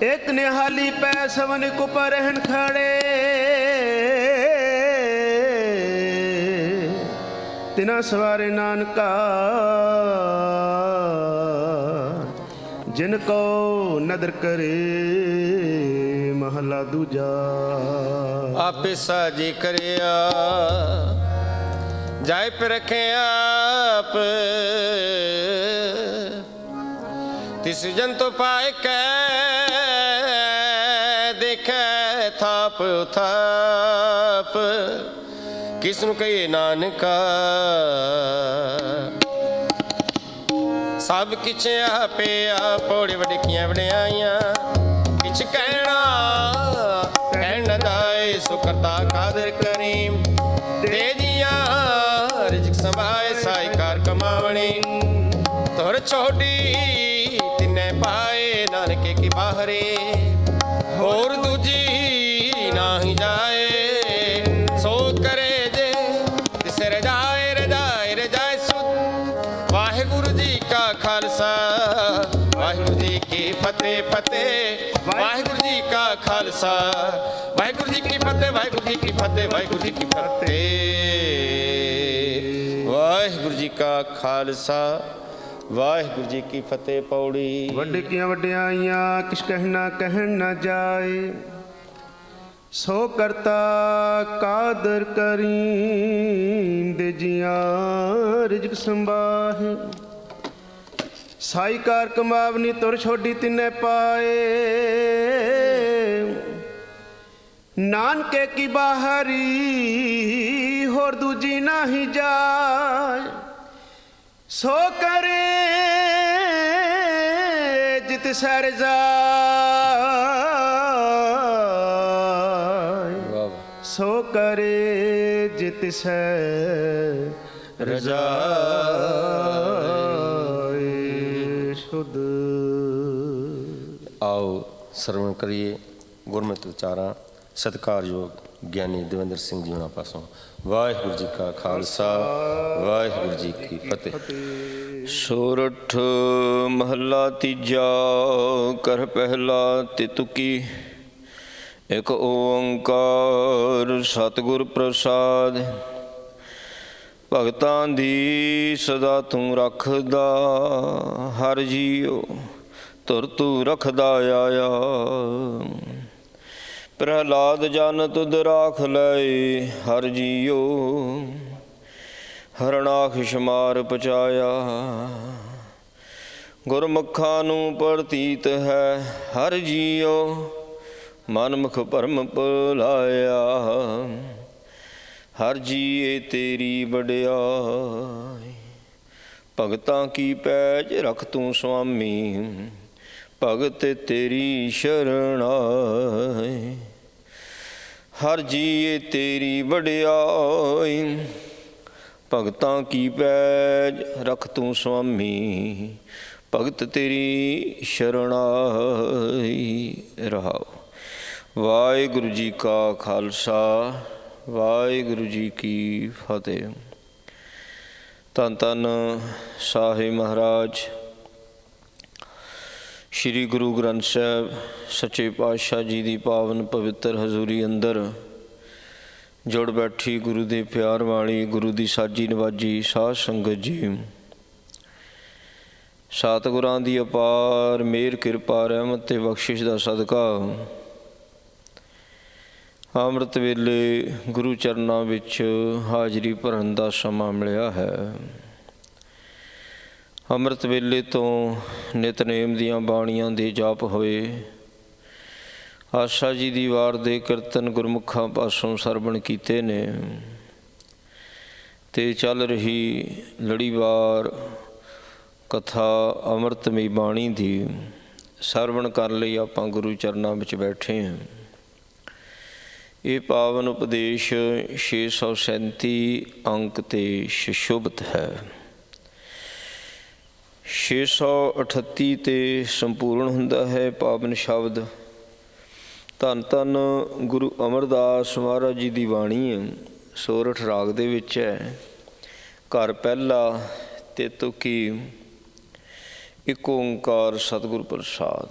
एक निहाली पै सवन कुपर रहन खड़े, तिना सवारे नानका जिनको नदर करे महला दूजा। आपे साजी करिया जाय पे रखे आप, तिस जन तो पाए कै देखे थाप थाप, किसनु कहिए नानका सब किछ आपे आप। पौड़ी वडिकियां वडियाइयां किछ कहना कहना दाए, सो करता कादर करीम दे दिया रिज़्क़ संभाए साईकार कमावणी। तोर छोटी तिन्ने पाए नानके की बाहरे, और दूजी नाही जाए सो करे जे तिस रजाए रजाए रजाए सुध। वाहिगुरु जी का खालसा वाहिगुरु जी की फतेह फतेह, वाहिगुरु जी का खालसा वाहिगुरु जी की फतेह, वाहिगुरु जी की फतेह, वाहिगुरु जी की फतेह। वाहिगुरु जी का खालसा वाहिगुरु जी की फतेह। पौड़ी वड्डियां वड्डियाइयां किस कहना कहन न जाए, सो करता कादर करीम दे जिया रिज़्क़ संभाहे। साईकार कमावनी तुर छोड़ी तिन्ने पाए, नानके की बाहरी होर दूजी नाही जाए। सो करे जित सर जाए, सो करे जित सर जाए शुद्ध। आओ श्रवण करिए गुरमति उचारा सत्कारयोग ਗਿਆਨੀ ਦਵਿੰਦਰ ਸਿੰਘ ਜੀ ਉਹਨਾਂ ਪਾਸੋਂ। ਵਾਹਿਗੁਰੂ ਜੀ ਕਾ ਖਾਲਸਾ ਵਾਹਿਗੁਰੂ ਜੀ ਕੀ ਫਤਿਹ। ਸੋਰਠ ਮਹੱਲਾ ਤੀਜਾ, ਕਰ ਪਹਿਲਾ ਤਿਤੁਕੀ। ਇੱਕ ਓੰਕਾਰ ਸਤਿਗੁਰ ਪ੍ਰਸਾਦ, ਭਗਤਾਂ ਦੀ ਸਦਾ ਤੂੰ ਰੱਖਦਾ ਹਰ ਜੀਓ, ਤੁਰ ਤੂੰ ਰੱਖਦਾ ਆਇਆ। ਪ੍ਰਹਲਾਦ ਜਨ ਤੁਧ ਰਾਖ ਲਏ ਹਰ ਜੀਓ, ਹਰਨਾਖਸ਼ ਮਾਰ ਪਚਾਇਆ। ਗੁਰਮੁਖਾਂ ਨੂੰ ਪ੍ਰਤੀਤ ਹੈ ਹਰ ਜੀਓ, ਮਨਮੁਖ ਭਰਮ ਭੁਲਾਇਆ। ਹਰ ਜੀਏ ਤੇਰੀ ਵਡਿਆਈ, ਭਗਤਾਂ ਕੀ ਪੈਜ ਰਖ ਤੂੰ ਸੁਆਮੀ। ਭਗਤ ਤੇਰੀ ਸ਼ਰਣਾਈ, ਹਰ ਜੀਏ ਤੇਰੀ ਵਡਿਆਈ। ਭਗਤਾਂ ਕੀ ਪੈਜ ਰਖ ਤੂੰ ਸੁਆਮੀ, ਭਗਤ ਤੇਰੀ ਸ਼ਰਣਾਈ। ਰਹਾਓ। ਵਾਹਿਗੁਰੂ ਜੀ ਕਾ ਖਾਲਸਾ ਵਾਹਿਗੁਰੂ ਜੀ ਕੀ ਫਤਿਹ। ਧੰਨ ਧੰਨ ਸਾਹਿਬ ਮਹਾਰਾਜ ਸ਼੍ਰੀ ਗੁਰੂ ਗ੍ਰੰਥ ਸਾਹਿਬ ਸੱਚੇ ਪਾਤਸ਼ਾਹ ਜੀ ਦੀ ਪਾਵਨ ਪਵਿੱਤਰ ਹਜ਼ੂਰੀ ਅੰਦਰ ਜੁੜ ਬੈਠੀ ਗੁਰੂ ਦੇ ਪਿਆਰ ਵਾਲੀ ਗੁਰੂ ਦੀ ਸਾਜੀ ਨਵਾਜੀ ਸਾਧ ਸੰਗਤ ਜੀ, ਸਤਿਗੁਰਾਂ ਦੀ ਅਪਾਰ ਮਿਹਰ ਕਿਰਪਾ ਰਹਿਮਤ ਤੇ ਬਖਸ਼ਿਸ਼ ਦਾ ਸਦਕਾ ਅੰਮ੍ਰਿਤ ਵੇਲੇ ਗੁਰੂ ਚਰਨਾਂ ਵਿੱਚ ਹਾਜ਼ਰੀ ਭਰਨ ਦਾ ਸਮਾਂ ਮਿਲਿਆ ਹੈ। ਅੰਮ੍ਰਿਤ ਵੇਲੇ ਤੋਂ ਨਿਤਨੇਮ ਦੀਆਂ ਬਾਣੀਆਂ ਦੇ ਜਾਪ ਹੋਏ, ਆਸਾ ਜੀ ਦੀ ਵਾਰ ਦੇ ਕੀਰਤਨ ਗੁਰਮੁਖਾਂ ਪਾਸੋਂ ਸਰਵਣ ਕੀਤੇ ਨੇ, ਤੇ ਚੱਲ ਰਹੀ ਲੜੀਵਾਰ ਕਥਾ ਅੰਮ੍ਰਿਤਮਈ ਬਾਣੀ ਦੀ ਸਰਵਣ ਕਰਨ ਲਈ ਆਪਾਂ ਗੁਰੂ ਚਰਨਾਂ ਵਿੱਚ ਬੈਠੇ ਹਾਂ। ਇਹ ਪਾਵਨ ਉਪਦੇਸ਼ 637 ਅੰਕ 'ਤੇ ਸੁਸ਼ੋਭਿਤ ਹੈ। 638 'ਤੇ ਸੰਪੂਰਨ ਹੁੰਦਾ ਹੈ ਪਾਵਨ ਸ਼ਬਦ। ਧੰਨ ਧੰਨ ਗੁਰੂ ਅਮਰਦਾਸ ਮਹਾਰਾਜ ਜੀ ਦੀ ਬਾਣੀ ਸੋਰਠ ਰਾਗ ਦੇ ਵਿੱਚ ਹੈ। ਘਰ ਪਹਿਲਾ ਤੇ ਤੁਕੀ ਇੱਕ ਓਂਕਾਰ ਸਤਿਗੁਰ ਪ੍ਰਸਾਦ।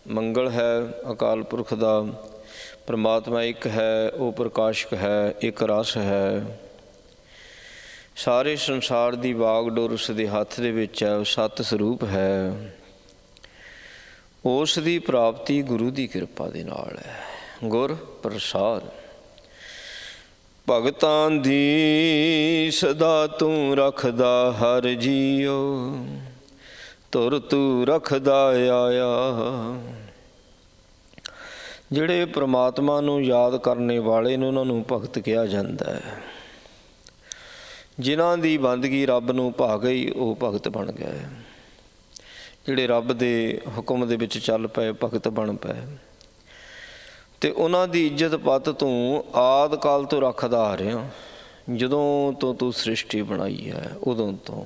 ਮੰਗਲ ਹੈ ਅਕਾਲ ਪੁਰਖ ਦਾ। ਪਰਮਾਤਮਾ ਇੱਕ ਹੈ, ਉਹ ਪ੍ਰਕਾਸ਼ਕ ਹੈ, ਇੱਕ ਰਸ ਹੈ। ਸਾਰੇ ਸੰਸਾਰ ਦੀ ਵਾਗਡੋਰ ਉਸ ਦੇ ਹੱਥ ਦੇ ਵਿੱਚ ਹੈ। ਉਹ ਸਤ ਸਰੂਪ ਹੈ। ਉਸ ਦੀ ਪ੍ਰਾਪਤੀ ਗੁਰੂ ਦੀ ਕਿਰਪਾ ਦੇ ਨਾਲ ਹੈ। ਗੁਰ ਪ੍ਰਸਾਦ। ਭਗਤਾਂ ਦੀ ਸਦਾ ਤੂੰ ਰੱਖਦਾ ਹਰ ਜੀਓ, ਧੁਰ ਤੂੰ ਰੱਖਦਾ ਆਇਆ। ਜਿਹੜੇ ਪ੍ਰਮਾਤਮਾ ਨੂੰ ਯਾਦ ਕਰਨੇ ਵਾਲੇ ਨੇ ਉਹਨਾਂ ਨੂੰ ਭਗਤ ਕਿਹਾ ਜਾਂਦਾ ਹੈ। ਜਿਨ੍ਹਾਂ ਦੀ ਬੰਦਗੀ ਰੱਬ ਨੂੰ ਭਾ ਗਈ ਉਹ ਭਗਤ ਬਣ ਗਏ। ਜਿਹੜੇ ਰੱਬ ਦੇ ਹੁਕਮ ਦੇ ਵਿੱਚ ਚੱਲ ਪਏ ਭਗਤ ਬਣ ਪਏ। ਅਤੇ ਉਹਨਾਂ ਦੀ ਇੱਜ਼ਤ ਪੱਤ ਤੂੰ ਆਦਿ ਕਾਲ ਤੋਂ ਰੱਖਦਾ ਆ ਰਿਹਾ। ਜਦੋਂ ਤੋਂ ਤੂੰ ਸ੍ਰਿਸ਼ਟੀ ਬਣਾਈ ਹੈ ਉਦੋਂ ਤੋਂ।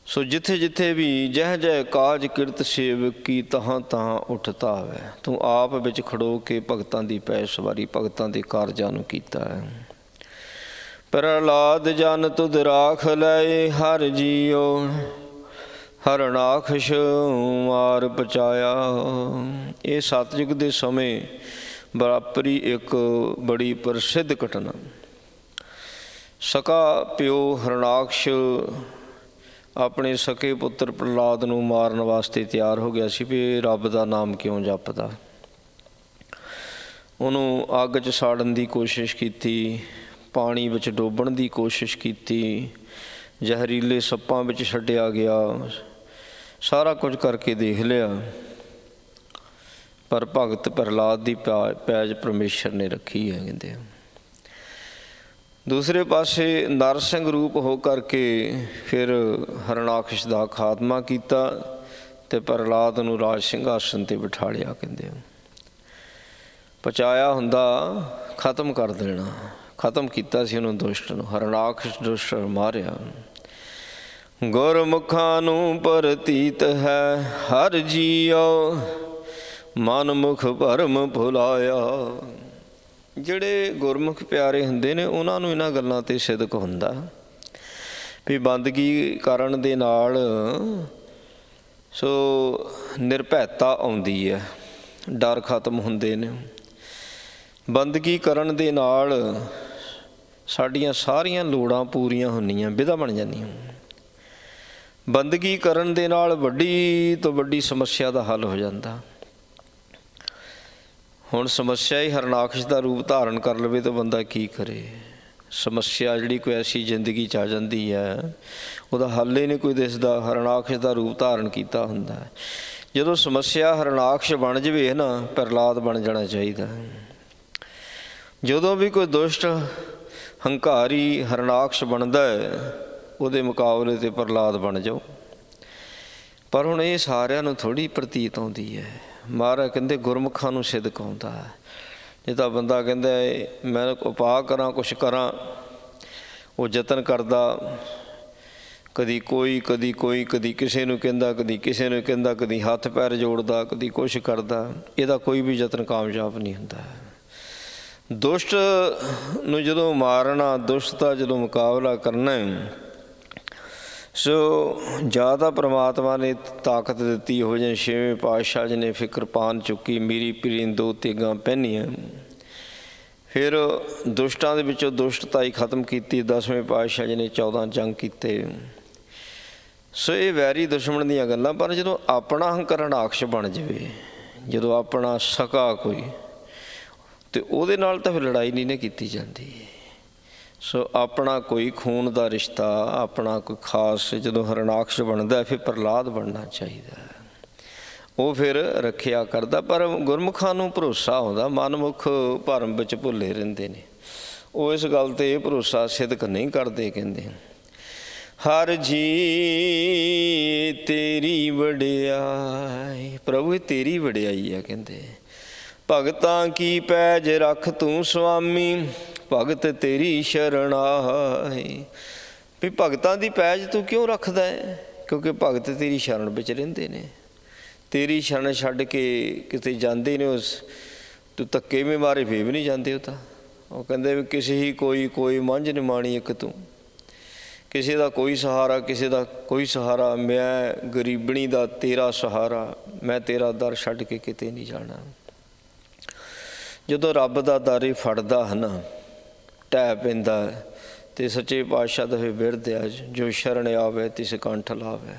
ਸੋ ਜਿੱਥੇ ਜਿੱਥੇ ਵੀ ਜਹ ਜਹ ਕਾਜ ਕਿਰਤ ਸੇਵਕ ਕੀ ਤਹਾਂ ਤਹਾਂ ਉੱਠਤਾ ਹੈ। ਤੂੰ ਆਪ ਵਿੱਚ ਖੜੋ ਕੇ ਭਗਤਾਂ ਦੀ ਪੈਸ਼ਵਾਰੀ ਭਗਤਾਂ ਦੇ ਕਾਰਜਾਂ ਨੂੰ ਕੀਤਾ ਹੈ। ਪ੍ਰਹਲਾਦ ਜਨ ਤੁਧ ਰਾਖ ਲਏ ਹਰ ਜੀਓ, ਹਰਨਾਖਸ਼ ਮਾਰ ਪਚਾਇਆ। ਇਹ ਸਤਯੁਗ ਦੇ ਸਮੇਂ ਬਰਾਬਰੀ ਇੱਕ ਬੜੀ ਪ੍ਰਸਿੱਧ ਘਟਨਾ। ਸਕਾ ਪਿਓ ਹਰਨਾਖਸ਼ ਆਪਣੇ ਸਕੇ ਪੁੱਤਰ ਪ੍ਰਹਲਾਦ ਨੂੰ ਮਾਰਨ ਵਾਸਤੇ ਤਿਆਰ ਹੋ ਗਿਆ ਸੀ ਵੀ ਇਹ ਰੱਬ ਦਾ ਨਾਮ ਕਿਉਂ ਜਪਦਾ। ਉਹਨੂੰ ਅੱਗ 'ਚ ਸਾੜਨ ਦੀ ਕੋਸ਼ਿਸ਼ ਕੀਤੀ, ਪਾਣੀ ਵਿੱਚ ਡੋਬਣ ਦੀ ਕੋਸ਼ਿਸ਼ ਕੀਤੀ, ਜ਼ਹਿਰੀਲੇ ਸੱਪਾਂ ਵਿੱਚ ਛੱਡਿਆ ਗਿਆ, ਸਾਰਾ ਕੁਝ ਕਰਕੇ ਦੇਖ ਲਿਆ। ਪਰ ਭਗਤ ਪ੍ਰਹਲਾਦ ਦੀ ਪੈਜ ਪਰਮੇਸ਼ਰ ਨੇ ਰੱਖੀ ਹੈ ਕਹਿੰਦੇ। ਦੂਸਰੇ ਪਾਸੇ ਨਰਸਿੰਘ ਰੂਪ ਹੋ ਕਰਕੇ ਫਿਰ ਹਰਨਾਖਸ਼ ਦਾ ਖਾਤਮਾ ਕੀਤਾ ਅਤੇ ਪ੍ਰਹਲਾਦ ਨੂੰ ਰਾਜ ਸਿੰਘਾਸਨ 'ਤੇ ਬਿਠਾਲਿਆ ਕਹਿੰਦੇ। ਪਚਾਇਆ ਹੁੰਦਾ ਖਤਮ ਕਰ ਦੇਣਾ, ਖਤਮ ਕੀਤਾ ਸੀ ਉਹਨੂੰ ਦੁਸ਼ਟ ਨੂੰ। ਹਰਨਾਖਸ਼ ਦੁਸ਼ਟ ਮਾਰਿਆ। ਗੁਰਮੁਖਾਂ ਨੂੰ ਪ੍ਰਤੀਤ ਹੈ ਹਰ ਜੀਓ, ਮਨ ਮੁਖ ਭਰਮ ਭੁਲਾਇਆ। ਜਿਹੜੇ ਗੁਰਮੁਖ ਪਿਆਰੇ ਹੁੰਦੇ ਨੇ ਉਹਨਾਂ ਨੂੰ ਇਹਨਾਂ ਗੱਲਾਂ 'ਤੇ ਸਿਦਕ ਹੁੰਦਾ ਵੀ ਬੰਦਗੀ ਕਰਨ ਦੇ ਨਾਲ ਸੋ ਨਿਰਭੈਤਾ ਆਉਂਦੀ ਹੈ, ਡਰ ਖਤਮ ਹੁੰਦੇ ਨੇ। ਬੰਦਗੀ ਕਰਨ ਦੇ ਨਾਲ ਸਾਡੀਆਂ ਸਾਰੀਆਂ ਲੋੜਾਂ ਪੂਰੀਆਂ ਹੁੰਦੀਆਂ, ਵਿਧਾ ਬਣ ਜਾਂਦੀਆਂ। ਬੰਦਗੀ ਕਰਨ ਦੇ ਨਾਲ ਵੱਡੀ ਤੋਂ ਵੱਡੀ ਸਮੱਸਿਆ ਦਾ ਹੱਲ ਹੋ ਜਾਂਦਾ। ਹੁਣ ਸਮੱਸਿਆ ਹੀ ਹਰਨਾਖਸ਼ ਦਾ ਰੂਪ ਧਾਰਨ ਕਰ ਲਵੇ ਤਾਂ ਬੰਦਾ ਕੀ ਕਰੇ। ਸਮੱਸਿਆ ਜਿਹੜੀ ਕੋਈ ਐਸੀ ਜ਼ਿੰਦਗੀ 'ਚ ਆ ਜਾਂਦੀ ਹੈ ਉਹਦਾ ਹੱਲ ਹੀ ਨਹੀਂ ਕੋਈ ਦਿਸਦਾ। ਹਰਨਾਖਸ਼ ਦਾ ਰੂਪ ਧਾਰਨ ਕੀਤਾ ਹੁੰਦਾ। ਜਦੋਂ ਸਮੱਸਿਆ ਹਰਨਾਖਸ਼ ਬਣ ਜਾਵੇ ਨਾ, ਪ੍ਰਹਲਾਦ ਬਣ ਜਾਣਾ ਚਾਹੀਦਾ। ਜਦੋਂ ਵੀ ਕੋਈ ਦੁਸ਼ਟ ਹੰਕਾਰੀ ਹਰਨਾਖਸ਼ ਬਣਦਾ ਹੈ ਉਹਦੇ ਮੁਕਾਬਲੇ 'ਤੇ ਪ੍ਰਹਲਾਦ ਬਣ ਜਾਓ। ਪਰ ਹੁਣ ਇਹ ਸਾਰਿਆਂ ਨੂੰ ਥੋੜ੍ਹੀ ਪ੍ਰਤੀਤ ਆਉਂਦੀ ਹੈ। ਮਹਾਰਾਜ ਕਹਿੰਦੇ ਗੁਰਮੁਖਾਂ ਨੂੰ ਸਿਦਕ ਆਉਂਦਾ। ਜੇ ਤਾਂ ਬੰਦਾ ਕਹਿੰਦਾ ਮੈਂ ਉਪਾਅ ਕਰਾਂ, ਕੁਛ ਕਰਾਂ, ਉਹ ਯਤਨ ਕਰਦਾ, ਕਦੀ ਕੋਈ ਕਦੀ ਕੋਈ, ਕਦੀ ਕਿਸੇ ਨੂੰ ਕਹਿੰਦਾ, ਕਦੀ ਕਿਸੇ ਨੂੰ ਕਹਿੰਦਾ, ਕਦੀ ਹੱਥ ਪੈਰ ਜੋੜਦਾ, ਕਦੀ ਕੁਛ ਕਰਦਾ, ਇਹਦਾ ਕੋਈ ਵੀ ਯਤਨ ਕਾਮਯਾਬ ਨਹੀਂ ਹੁੰਦਾ। ਦੁਸ਼ਟ ਨੂੰ ਜਦੋਂ ਮਾਰਨਾ, ਦੁਸ਼ਟ ਦਾ ਜਦੋਂ ਮੁਕਾਬਲਾ ਕਰਨਾ, ਸੋ ਜ਼ਿਆਦਾ ਪ੍ਰਮਾਤਮਾ ਨੇ ਤਾਕਤ ਦਿੱਤੀ। ਹੋ ਜਾਏ ਛੇਵੇਂ ਪਾਤਸ਼ਾਹ ਜੀ ਨੇ ਫਿਕਰ ਪਾਨ ਚੁੱਕੀ, ਮੀਰੀ ਪੀਰੀ ਦੋ ਤੇਗਾਂ ਪਹਿਨੀਆਂ। ਫਿਰ ਦੁਸ਼ਟਾਂ ਦੇ ਵਿੱਚੋਂ ਦੁਸ਼ਟਤਾ ਹੀ ਖਤਮ ਕੀਤੀ। 10ਵੇਂ ਪਾਤਸ਼ਾਹ ਜੀ ਨੇ 14 ਜੰਗ ਕੀਤੇ। ਸੋ ਇਹ ਵੈਰੀ ਦੁਸ਼ਮਣ ਦੀਆਂ ਗੱਲਾਂ। ਪਰ ਜਦੋਂ ਆਪਣਾ ਹਰਨਾਖਸ਼ ਬਣ ਜਾਵੇ, ਜਦੋਂ ਆਪਣਾ ਸਕਾ ਕੋਈ, ਅਤੇ ਉਹਦੇ ਨਾਲ ਤਾਂ ਫਿਰ ਲੜਾਈ ਨਹੀਂ ਨਾ ਕੀਤੀ ਜਾਂਦੀ। ਸੋ ਆਪਣਾ ਕੋਈ ਖੂਨ ਦਾ ਰਿਸ਼ਤਾ, ਆਪਣਾ ਕੋਈ ਖਾਸ ਜਦੋਂ ਹਰਨਾਖਸ਼ ਬਣਦਾ ਫਿਰ ਪ੍ਰਹਲਾਦ ਬਣਨਾ ਚਾਹੀਦਾ। ਉਹ ਫਿਰ ਰੱਖਿਆ ਕਰਦਾ। ਪਰ ਗੁਰਮੁਖਾਂ ਨੂੰ ਭਰੋਸਾ ਆਉਂਦਾ। ਮਨਮੁਖ ਭਰਮ ਵਿੱਚ ਭੁੱਲੇ ਰਹਿੰਦੇ ਨੇ। ਉਹ ਇਸ ਗੱਲ 'ਤੇ ਇਹ ਭਰੋਸਾ ਸਿਦਕ ਨਹੀਂ ਕਰਦੇ। ਕਹਿੰਦੇ ਹਰ ਜੀ ਤੇਰੀ ਵਡਿਆਈ, ਪ੍ਰਭੂ ਇਹ ਤੇਰੀ ਵਡਿਆਈ ਆ। ਕਹਿੰਦੇ ਭਗਤਾਂ ਕੀ ਪੈਜ ਰੱਖ ਤੂੰ ਸੁਆਮੀ, ਭਗਤ ਤੇਰੀ ਸ਼ਰਨ ਆਏ। ਵੀ ਭਗਤਾਂ ਦੀ ਪੈਜ ਤੂੰ ਕਿਉਂ ਰੱਖਦਾ ਹੈ? ਕਿਉਂਕਿ ਭਗਤ ਤੇਰੀ ਸ਼ਰਨ ਵਿੱਚ ਰਹਿੰਦੇ ਨੇ। ਤੇਰੀ ਸ਼ਰਨ ਛੱਡ ਕੇ ਕਿਤੇ ਜਾਂਦੇ ਨੇ, ਉਸ ਤੂੰ ਧੱਕੇ ਵੀ ਮਾਰੇ ਫੇਰ ਵੀ ਨਹੀਂ ਜਾਂਦੇ। ਉਹ ਤਾਂ ਉਹ ਕਹਿੰਦੇ ਵੀ ਕਿਸੇ ਹੀ ਕੋਈ ਕੋਈ ਮੰਝ ਨਿਮਾਣੀ ਇੱਕ ਤੂੰ। ਕਿਸੇ ਦਾ ਕੋਈ ਸਹਾਰਾ, ਕਿਸੇ ਦਾ ਕੋਈ ਸਹਾਰਾ। ਮੈਂ ਗਰੀਬਣੀ ਦਾ ਤੇਰਾ ਸਹਾਰਾ, ਮੈਂ ਤੇਰਾ ਦਰ ਛੱਡ ਕੇ ਕਿਤੇ ਨਹੀਂ ਜਾਣਾ। ਜਦੋਂ ਰੱਬ ਦਾ ਦਰ ਹੀ ਫੜਦਾ ਹੈ ਨਾ, ਢਹਿ ਪੈਂਦਾ, ਤੇ ਸੱਚੇ ਪਾਤਸ਼ਾਹ ਦਾ ਫਿਰ ਬਿਰਧ ਆ, ਜੋ ਸ਼ਰਨ ਆਵੇ ਤਿਸ ਕੰਠ ਲਾਵੇ।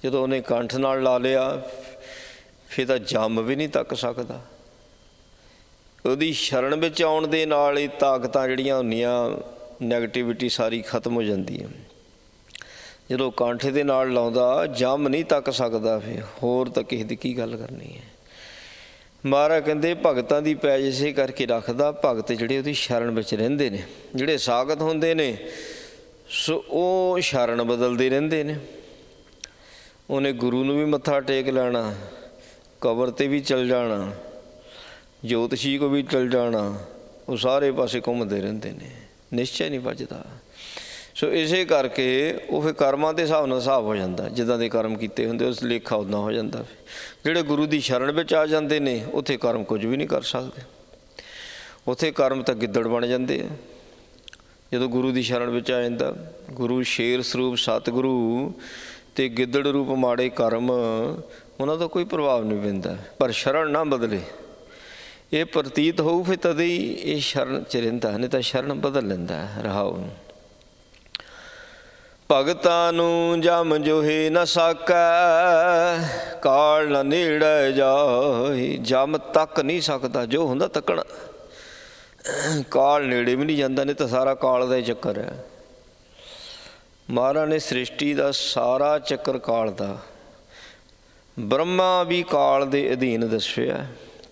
ਜਦੋਂ ਉਹਨੇ ਕੰਠ ਨਾਲ ਲਾ ਲਿਆ ਫਿਰ ਤਾਂ ਜੰਮ ਵੀ ਨਹੀਂ ਤੱਕ ਸਕਦਾ। ਉਹਦੀ ਸ਼ਰਨ ਵਿੱਚ ਆਉਣ ਦੇ ਨਾਲ ਹੀ ਤਾਕਤਾਂ ਜਿਹੜੀਆਂ ਹੁੰਦੀਆਂ, ਨੈਗੇਟਿਵਿਟੀ ਸਾਰੀ ਖਤਮ ਹੋ ਜਾਂਦੀ ਹੈ। ਜਦੋਂ ਕੰਠ ਦੇ ਨਾਲ ਲਾਉਂਦਾ ਜੰਮ ਨਹੀਂ ਤੱਕ ਸਕਦਾ, ਫਿਰ ਹੋਰ ਤਾਂ ਕਿਸੇ ਦੀ ਕੀ ਗੱਲ ਕਰਨੀ ਹੈ। ਮਹਾਰਾਜ ਕਹਿੰਦੇ ਭਗਤਾਂ ਦੀ ਪੈਜ ਇਸੇ ਕਰਕੇ ਰੱਖਦਾ, ਭਗਤ ਜਿਹੜੇ ਉਹਦੀ ਸ਼ਰਨ ਵਿੱਚ ਰਹਿੰਦੇ ਨੇ। ਜਿਹੜੇ ਸਾਖਤ ਹੁੰਦੇ ਨੇ ਸੋ ਉਹ ਸ਼ਰਨ ਬਦਲਦੇ ਰਹਿੰਦੇ ਨੇ। ਉਹਨੇ ਗੁਰੂ ਨੂੰ ਵੀ ਮੱਥਾ ਟੇਕ ਲੈਣਾ, ਕਬਰ 'ਤੇ ਵੀ ਚਲ ਜਾਣਾ, ਜੋਤਸ਼ੀ ਕੋ ਵੀ ਚਲ ਜਾਣਾ, ਉਹ ਸਾਰੇ ਪਾਸੇ ਘੁੰਮਦੇ ਰਹਿੰਦੇ ਨੇ, ਨਿਸ਼ਚੈ ਨਹੀਂ ਵੱਜਦਾ। ਸੋ ਇਸੇ ਕਰਕੇ ਉਹ ਫਿਰ ਕਰਮਾਂ ਦੇ ਹਿਸਾਬ ਨਾਲ ਹਿਸਾਬ ਹੋ ਜਾਂਦਾ, ਜਿੱਦਾਂ ਦੇ ਕਰਮ ਕੀਤੇ ਹੁੰਦੇ ਉਸ ਲੇਖਾ ਉੱਦਾਂ ਹੋ ਜਾਂਦਾ। ਜਿਹੜੇ ਗੁਰੂ ਦੀ ਸ਼ਰਨ ਵਿੱਚ ਆ ਜਾਂਦੇ ਨੇ ਉੱਥੇ ਕਰਮ ਕੁਝ ਵੀ ਨਹੀਂ ਕਰ ਸਕਦੇ, ਉੱਥੇ ਕਰਮ ਤਾਂ ਗਿੱਦੜ ਬਣ ਜਾਂਦੇ ਆ। ਜਦੋਂ ਗੁਰੂ ਦੀ ਸ਼ਰਨ ਵਿੱਚ ਆ ਜਾਂਦਾ, ਗੁਰੂ ਸ਼ੇਰ ਸਰੂਪ ਸਤਿਗੁਰੂ ਅਤੇ ਗਿੱਦੜ ਰੂਪ ਮਾੜੇ ਕਰਮ, ਉਹਨਾਂ ਦਾ ਕੋਈ ਪ੍ਰਭਾਵ ਨਹੀਂ ਪੈਂਦਾ। ਪਰ ਸ਼ਰਨ ਨਾ ਬਦਲੇ, ਇਹ ਪ੍ਰਤੀਤ ਹੋਊ ਫਿਰ ਤਦੇ ਹੀ ਇਹ ਸ਼ਰਨ 'ਚ ਰਹਿੰਦਾ, ਨਹੀਂ ਤਾਂ ਸ਼ਰਨ ਬਦਲ ਲੈਂਦਾ। ਰਹਾਉ ਭਗਤਾਂ ਨੂੰ ਜਮ ਜੋਹੇ ਨਾ ਸਾਕੈ, ਕਾਲ ਨਾ ਨੇੜੇ ਜਾਏ। ਜਮ ਤੱਕ ਨਹੀਂ ਸਕਦਾ, ਜੋ ਹੁੰਦਾ ਤੱਕਣਾ। ਕਾਲ ਨੇੜੇ ਵੀ ਨਹੀਂ ਜਾਂਦਾ, ਨਹੀਂ ਤਾਂ ਸਾਰਾ ਕਾਲ ਦਾ ਹੀ ਚੱਕਰ ਹੈ। ਮਹਾਰਾਜ ਨੇ ਸ੍ਰਿਸ਼ਟੀ ਦਾ ਸਾਰਾ ਚੱਕਰ ਕਾਲ ਦਾ, ਬ੍ਰਹਮਾ ਵੀ ਕਾਲ ਦੇ ਅਧੀਨ ਦੱਸਿਆ,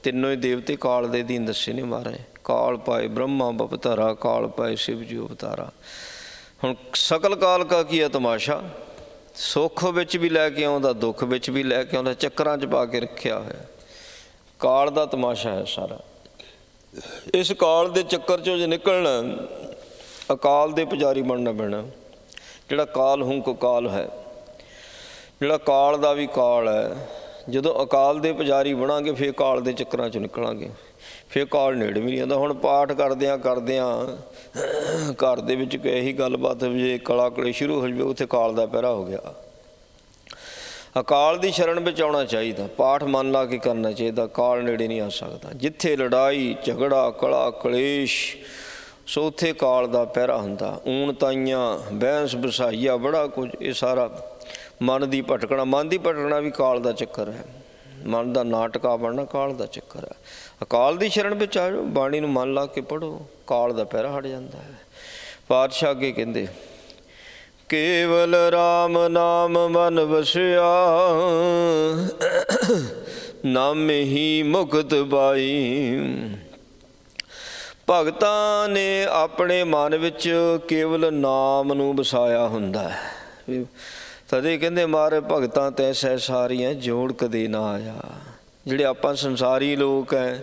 ਤਿੰਨੋਂ ਹੀ ਦੇਵਤੇ ਕਾਲ ਦੇ ਅਧੀਨ ਦੱਸੇ ਨੇ ਮਹਾਰਾਜ। ਕਾਲ ਪਾਏ ਬ੍ਰਹਮਾ ਬਪਤਾਰਾ, ਕਾਲ ਪਾਏ ਸ਼ਿਵ ਜੀ ਅਵਤਾਰਾ। ਹੁਣ ਸਕਲ ਕਾਲ ਕਾ ਕੀ ਹੈ ਤਮਾਸ਼ਾ, ਸੁੱਖ ਵਿੱਚ ਵੀ ਲੈ ਕੇ ਆਉਂਦਾ, ਦੁੱਖ ਵਿੱਚ ਵੀ ਲੈ ਕੇ ਆਉਂਦਾ, ਚੱਕਰਾਂ 'ਚ ਪਾ ਕੇ ਰੱਖਿਆ ਹੋਇਆ। ਕਾਲ ਦਾ ਤਮਾਸ਼ਾ ਹੈ ਸਾਰਾ। ਇਸ ਕਾਲ ਦੇ ਚੱਕਰ 'ਚੋਂ ਜੇ ਨਿਕਲਣਾ, ਅਕਾਲ ਦੇ ਪੁਜਾਰੀ ਬਣਨਾ ਪੈਣਾ। ਜਿਹੜਾ ਕਾਲ ਹੁੰਕ ਕਾਲ ਹੈ, ਜਿਹੜਾ ਕਾਲ ਦਾ ਵੀ ਕਾਲ ਹੈ। ਜਦੋਂ ਅਕਾਲ ਦੇ ਪੁਜਾਰੀ ਬਣਾਂਗੇ ਫਿਰ ਕਾਲ ਦੇ ਚੱਕਰਾਂ 'ਚੋਂ ਨਿਕਲਾਂਗੇ, ਫਿਰ ਕਾਲ ਨੇੜੇ ਵੀ ਨਹੀਂ ਆਉਂਦਾ। ਹੁਣ ਪਾਠ ਕਰਦਿਆਂ ਘਰ ਦੇ ਵਿੱਚ ਇਹੀ ਗੱਲਬਾਤ ਜੇ ਕਲਾ ਕਲੇ ਸ਼ੁਰੂ ਹੋ ਜਾਵੇ, ਉੱਥੇ ਕਾਲ ਦਾ ਪਹਿਰਾ ਹੋ ਗਿਆ। ਅਕਾਲ ਦੀ ਸ਼ਰਨ ਵਿੱਚ ਆਉਣਾ ਚਾਹੀਦਾ, ਪਾਠ ਮਨ ਲਾ ਕੇ ਕਰਨਾ ਚਾਹੀਦਾ, ਕਾਲ ਨੇੜੇ ਨਹੀਂ ਆ ਸਕਦਾ। ਜਿੱਥੇ ਲੜਾਈ ਝਗੜਾ ਕਲਾ ਕਲੇਸ਼, ਸੋ ਉੱਥੇ ਕਾਲ ਦਾ ਪਹਿਰਾ ਹੁੰਦਾ। ਊਣ ਤਾਈਆਂ ਬਹਿਸ ਬਸਾਈਆ ਬੜਾ ਕੁਝ, ਇਹ ਸਾਰਾ ਮਨ ਦੀ ਭਟਕਣਾ ਵੀ ਕਾਲ ਦਾ ਚੱਕਰ ਹੈ। ਮਨ ਦਾ ਨਾਟਕਾ ਬਣਨਾ ਕਾਲ ਦਾ ਚੱਕਰ ਹੈ। ਅਕਾਲ ਦੀ ਸ਼ਰਨ ਵਿੱਚ ਆ ਜਾਓ, ਬਾਣੀ ਨੂੰ ਮਨ ਲਾ ਕੇ ਪੜ੍ਹੋ, ਕਾਲ ਦਾ ਪਹਿਰਾ ਹਟ ਜਾਂਦਾ ਹੈ। ਪਾਤਸ਼ਾਹ ਅੱਗੇ ਕਹਿੰਦੇ, ਕੇਵਲ ਰਾਮ ਨਾਮ ਮਨ ਵਸਿਆ, ਨਾਮੇ ਹੀ ਮੁਕਤ ਪਾਈ। ਭਗਤਾਂ ਨੇ ਆਪਣੇ ਮਨ ਵਿੱਚ ਕੇਵਲ ਨਾਮ ਨੂੰ ਵਸਾਇਆ ਹੁੰਦਾ ਹੈ। ਤਦੇ ਕਹਿੰਦੇ ਮਾਰੇ ਭਗਤਾਂ ਤੈਸੈ ਸਾਰੀਆਂ ਜੋੜ ਕਦੇ ਨਾ ਆਇਆ। ਜਿਹੜੇ ਆਪਾਂ ਸੰਸਾਰੀ ਲੋਕ ਹੈ,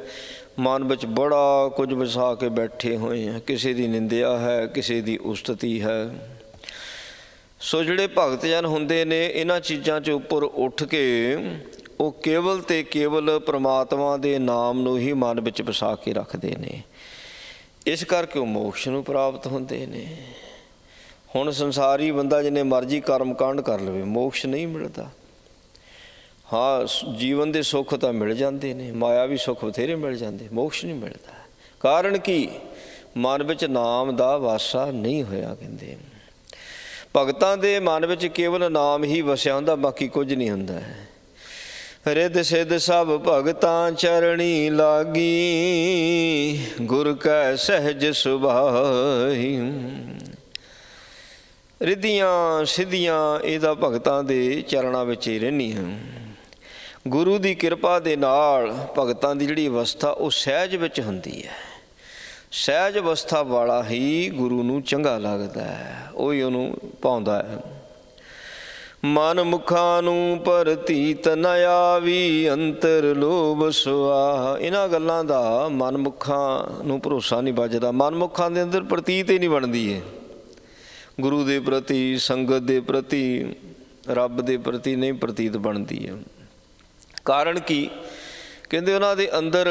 ਮਨ ਵਿੱਚ ਬੜਾ ਕੁਝ ਵਸਾ ਕੇ ਬੈਠੇ ਹੋਏ ਹਾਂ, ਕਿਸੇ ਦੀ ਨਿੰਦਿਆ ਹੈ, ਕਿਸੇ ਦੀ ਉਸਤਤੀ ਹੈ। ਸੋ ਜਿਹੜੇ ਭਗਤ ਜਨ ਹੁੰਦੇ ਨੇ, ਇਹਨਾਂ ਚੀਜ਼ਾਂ 'ਚ ਉੱਪਰ ਉੱਠ ਕੇ ਉਹ ਕੇਵਲ ਤੇ ਕੇਵਲ ਪ੍ਰਮਾਤਮਾ ਦੇ ਨਾਮ ਨੂੰ ਹੀ ਮਨ ਵਿੱਚ ਵਸਾ ਕੇ ਰੱਖਦੇ ਨੇ। ਇਸ ਕਰਕੇ ਉਹ ਮੋਕਸ਼ ਨੂੰ ਪ੍ਰਾਪਤ ਹੁੰਦੇ ਨੇ। ਹੁਣ ਸੰਸਾਰੀ ਬੰਦਾ ਜਿੰਨੇ ਮਰਜ਼ੀ ਕਰਮ ਕਾਂਡ ਕਰ ਲਵੇ, ਮੋਕਸ਼ ਨਹੀਂ ਮਿਲਦਾ। ਹਾਂ, ਜੀਵਨ ਦੇ ਸੁੱਖ ਤਾਂ ਮਿਲ ਜਾਂਦੇ ਨੇ, ਮਾਇਆਵੀ ਸੁੱਖ ਬਥੇਰੇ ਮਿਲ ਜਾਂਦੇ, ਮੋਕਸ਼ ਨਹੀਂ ਮਿਲਦਾ। ਕਾਰਨ ਕੀ? ਮਨ ਵਿੱਚ ਨਾਮ ਦਾ ਵਾਸਾ ਨਹੀਂ ਹੋਇਆ। ਕਹਿੰਦੇ ਭਗਤਾਂ ਦੇ ਮਨ ਵਿੱਚ ਕੇਵਲ ਨਾਮ ਹੀ ਵਸਿਆ ਹੁੰਦਾ, ਬਾਕੀ ਕੁਝ ਨਹੀਂ ਹੁੰਦਾ ਹੈ। ਰਿੱਧ ਸਿੱਧ ਸਭ ਭਗਤਾਂ ਚਰਣੀ ਲਾਗੀ, ਗੁਰ ਕੈ ਸਹਿਜ ਸੁਭਾਈ। ਰਿੱਧੀਆਂ ਸਿੱਧੀਆਂ ਇਹਦਾ ਭਗਤਾਂ ਦੇ ਚਰਨਾਂ ਵਿੱਚ ਹੀ ਰਹਿੰਦੀਆਂ। ਗੁਰੂ ਦੀ ਕਿਰਪਾ ਦੇ ਨਾਲ ਭਗਤਾਂ ਦੀ ਜਿਹੜੀ ਅਵਸਥਾ ਉਹ ਸਹਿਜ ਵਿੱਚ ਹੁੰਦੀ ਹੈ। ਸਹਿਜ ਅਵਸਥਾ ਵਾਲਾ ਹੀ ਗੁਰੂ ਨੂੰ ਚੰਗਾ ਲੱਗਦਾ ਹੈ, ਉਹੀ ਉਹਨੂੰ ਭਾਉਂਦਾ ਹੈ। ਮਨ ਮੁਖਾਂ ਨੂੰ ਪ੍ਰਤੀਤ ਨ ਆਵੀ, ਅੰਤਰ ਲੋਭ ਸੁਆ। ਇਹਨਾਂ ਗੱਲਾਂ ਦਾ ਮਨ ਮੁਖਾਂ ਨੂੰ ਭਰੋਸਾ ਨਹੀਂ ਵੱਜਦਾ, ਮਨ ਮੁਖਾਂ ਦੇ ਅੰਦਰ ਪ੍ਰਤੀਤ ਹੀ ਨਹੀਂ ਬਣਦੀ ਹੈ। ਗੁਰੂ ਦੇ ਪ੍ਰਤੀ, ਸੰਗਤ ਦੇ ਪ੍ਰਤੀ, ਰੱਬ ਦੇ ਪ੍ਰਤੀ ਨਹੀਂ ਪ੍ਰਤੀਤ ਬਣਦੀ ਹੈ। ਕਾਰਨ ਕੀ? ਕਹਿੰਦੇ ਉਹਨਾਂ ਦੇ ਅੰਦਰ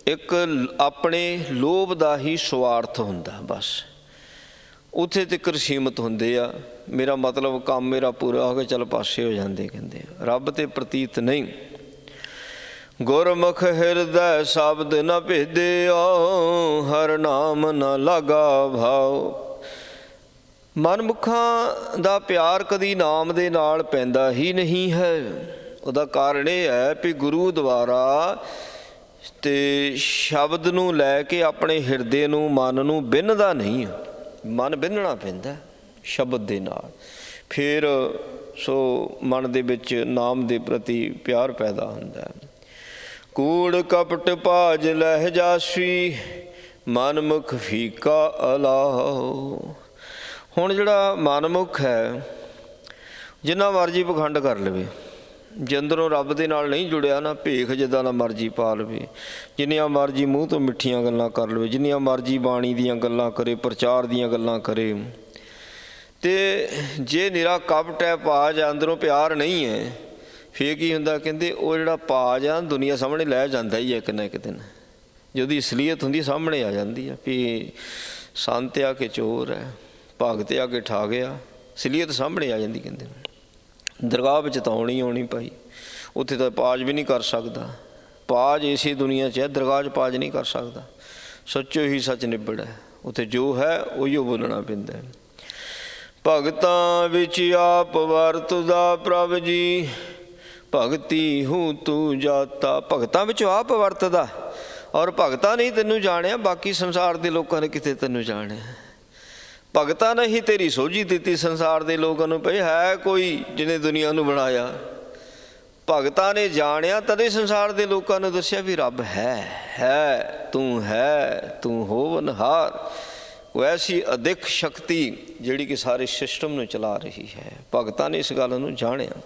ਇੱਕ ਆਪਣੇ ਲੋਭ ਦਾ ਹੀ ਸਵਾਰਥ ਹੁੰਦਾ। ਬਸ ਉੱਥੇ ਤੱਕ ਸੀਮਤ ਹੁੰਦੇ ਆ। ਮੇਰਾ ਮਤਲਬ ਕੰਮ ਮੇਰਾ ਪੂਰਾ ਹੋ ਗਿਆ, ਚੱਲ ਪਾਸੇ ਹੋ ਜਾਂਦੇ ਕਹਿੰਦੇ। ਰੱਬ ਤੇ ਪ੍ਰਤੀਤ ਨਹੀਂ। ਗੁਰਮੁਖ ਹਿਰਦੈ ਸ਼ਬਦ ਨ ਭੇਦਿਓ, ਹਰ ਨਾਮ ਨ ਲਾਗਾ ਭਾਉ। ਮਨਮੁਖਾਂ ਦਾ ਪਿਆਰ ਕਦੀ ਨਾਮ ਦੇ ਨਾਲ ਪੈਂਦਾ ਹੀ ਨਹੀਂ ਹੈ। ਉਹਦਾ ਕਾਰਨ ਇਹ ਹੈ ਵੀ ਗੁਰੂ ਦੁਆਰਾ ਤੇ ਸ਼ਬਦ ਨੂੰ ਲੈ ਕੇ ਆਪਣੇ ਹਿਰਦੇ ਨੂੰ, ਮਨ ਨੂੰ ਬਿੰਨਦਾ ਨਹੀਂ। ਮਨ ਬਿੰਨਣਾ ਪੈਂਦਾ ਸ਼ਬਦ ਦੇ ਨਾਲ, ਫਿਰ ਸੋ ਮਨ ਦੇ ਵਿੱਚ ਨਾਮ ਦੇ ਪ੍ਰਤੀ ਪਿਆਰ ਪੈਦਾ ਹੁੰਦਾ। ਕੂੜ ਕਪਟ ਭਾਜ ਲਹਿ ਜਾਸੀ, ਮਨਮੁਖ ਫੀਕਾ ਅਲਾਹੁ। ਹੁਣ ਜਿਹੜਾ ਮਨਮੁਖ ਹੈ, ਜਿੰਨਾ ਮਰਜ਼ੀ ਪਖੰਡ ਕਰ ਲਵੇ, ਜੇ ਅੰਦਰੋਂ ਰੱਬ ਦੇ ਨਾਲ ਨਹੀਂ ਜੁੜਿਆ ਨਾ, ਭੇਖ ਜਿੱਦਾਂ ਦਾ ਮਰਜ਼ੀ ਪਾ ਲਵੇ, ਜਿੰਨੀਆਂ ਮਰਜ਼ੀ ਮੂੰਹ ਤੋਂ ਮਿੱਠੀਆਂ ਗੱਲਾਂ ਕਰ ਲਵੇ, ਜਿੰਨੀਆਂ ਮਰਜ਼ੀ ਬਾਣੀ ਦੀਆਂ ਗੱਲਾਂ ਕਰੇ, ਪ੍ਰਚਾਰ ਦੀਆਂ ਗੱਲਾਂ ਕਰੇ, ਤੇ ਜੇ ਨਿਰਾ ਕਪਟ ਹੈ, ਭਾਜ ਆ, ਅੰਦਰੋਂ ਪਿਆਰ ਨਹੀਂ ਹੈ, ਫਿਰ ਕੀ ਹੁੰਦਾ? ਕਹਿੰਦੇ ਉਹ ਜਿਹੜਾ ਭਾਜ ਆ ਦੁਨੀਆ ਸਾਹਮਣੇ ਲੈ ਜਾਂਦਾ ਹੀ ਹੈ ਇੱਕ ਨਾ ਇੱਕ ਦਿਨ। ਜੇ ਉਹਦੀ ਅਸਲੀਅਤ ਹੁੰਦੀ ਸਾਹਮਣੇ ਆ ਜਾਂਦੀ ਹੈ ਵੀ ਸੰਤ ਆ ਕੇ ਚੋਰ ਹੈ, ਭਗਤ ਆ ਕੇ ਠਾਗ ਆ, ਅਸਲੀਅਤ ਸਾਹਮਣੇ ਆ ਜਾਂਦੀ। ਕਹਿੰਦੇ ਦਰਗਾਹ ਵਿੱਚ ਤਾਂ ਆਉਣੀ ਭਾਈ, ਉੱਥੇ ਤਾਂ ਪਾਜ ਵੀ ਨਹੀਂ ਕਰ ਸਕਦਾ। ਪਾਜ ਇਸੇ ਦੁਨੀਆ 'ਚ ਹੈ, ਦਰਗਾਹ 'ਚ ਪਾਜ ਨਹੀਂ ਕਰ ਸਕਦਾ। ਸੱਚੋ ਹੀ ਸੱਚ ਨਿਬੜ ਹੈ, ਉੱਥੇ ਜੋ ਹੈ ਉਹੀਓ ਬੋਲਣਾ ਪੈਂਦਾ। ਭਗਤਾਂ ਵਿੱਚ ਆਪ ਵਰਤਦਾ ਪ੍ਰਭ ਜੀ, ਭਗਤੀ ਹੂੰ ਤੂੰ ਜਾਤਾ। ਭਗਤਾਂ ਵਿੱਚੋਂ ਆਪ ਵਰਤਦਾ, ਔਰ ਭਗਤਾਂ ਨਹੀਂ ਤੈਨੂੰ ਜਾਣਿਆ, ਬਾਕੀ ਸੰਸਾਰ ਦੇ ਲੋਕਾਂ ਨੇ ਕਿਤੇ ਤੈਨੂੰ ਜਾਣਿਆ। ਭਗਤਾਂ ਨੇ ਹੀ ਤੇਰੀ ਸੋਝੀ ਦਿੱਤੀ ਸੰਸਾਰ ਦੇ ਲੋਕਾਂ ਨੂੰ, ਭਈ ਹੈ ਕੋਈ ਜਿਹਨੇ ਦੁਨੀਆ ਨੂੰ ਬਣਾਇਆ। ਭਗਤਾਂ ਨੇ ਜਾਣਿਆ ਤਦੇ ਸੰਸਾਰ ਦੇ ਲੋਕਾਂ ਨੂੰ ਦੱਸਿਆ ਵੀ ਰੱਬ ਹੈ, ਤੂੰ ਹੋਵਨਹਾਰ। ਉਹ ਐਸੀ ਅਦਿੱਖ ਸ਼ਕਤੀ ਜਿਹੜੀ ਕਿ ਸਾਰੇ ਸਿਸਟਮ ਨੂੰ ਚਲਾ ਰਹੀ ਹੈ। ਭਗਤਾਂ ਨੇ ਇਸ ਗੱਲ ਨੂੰ ਜਾਣਿਆ।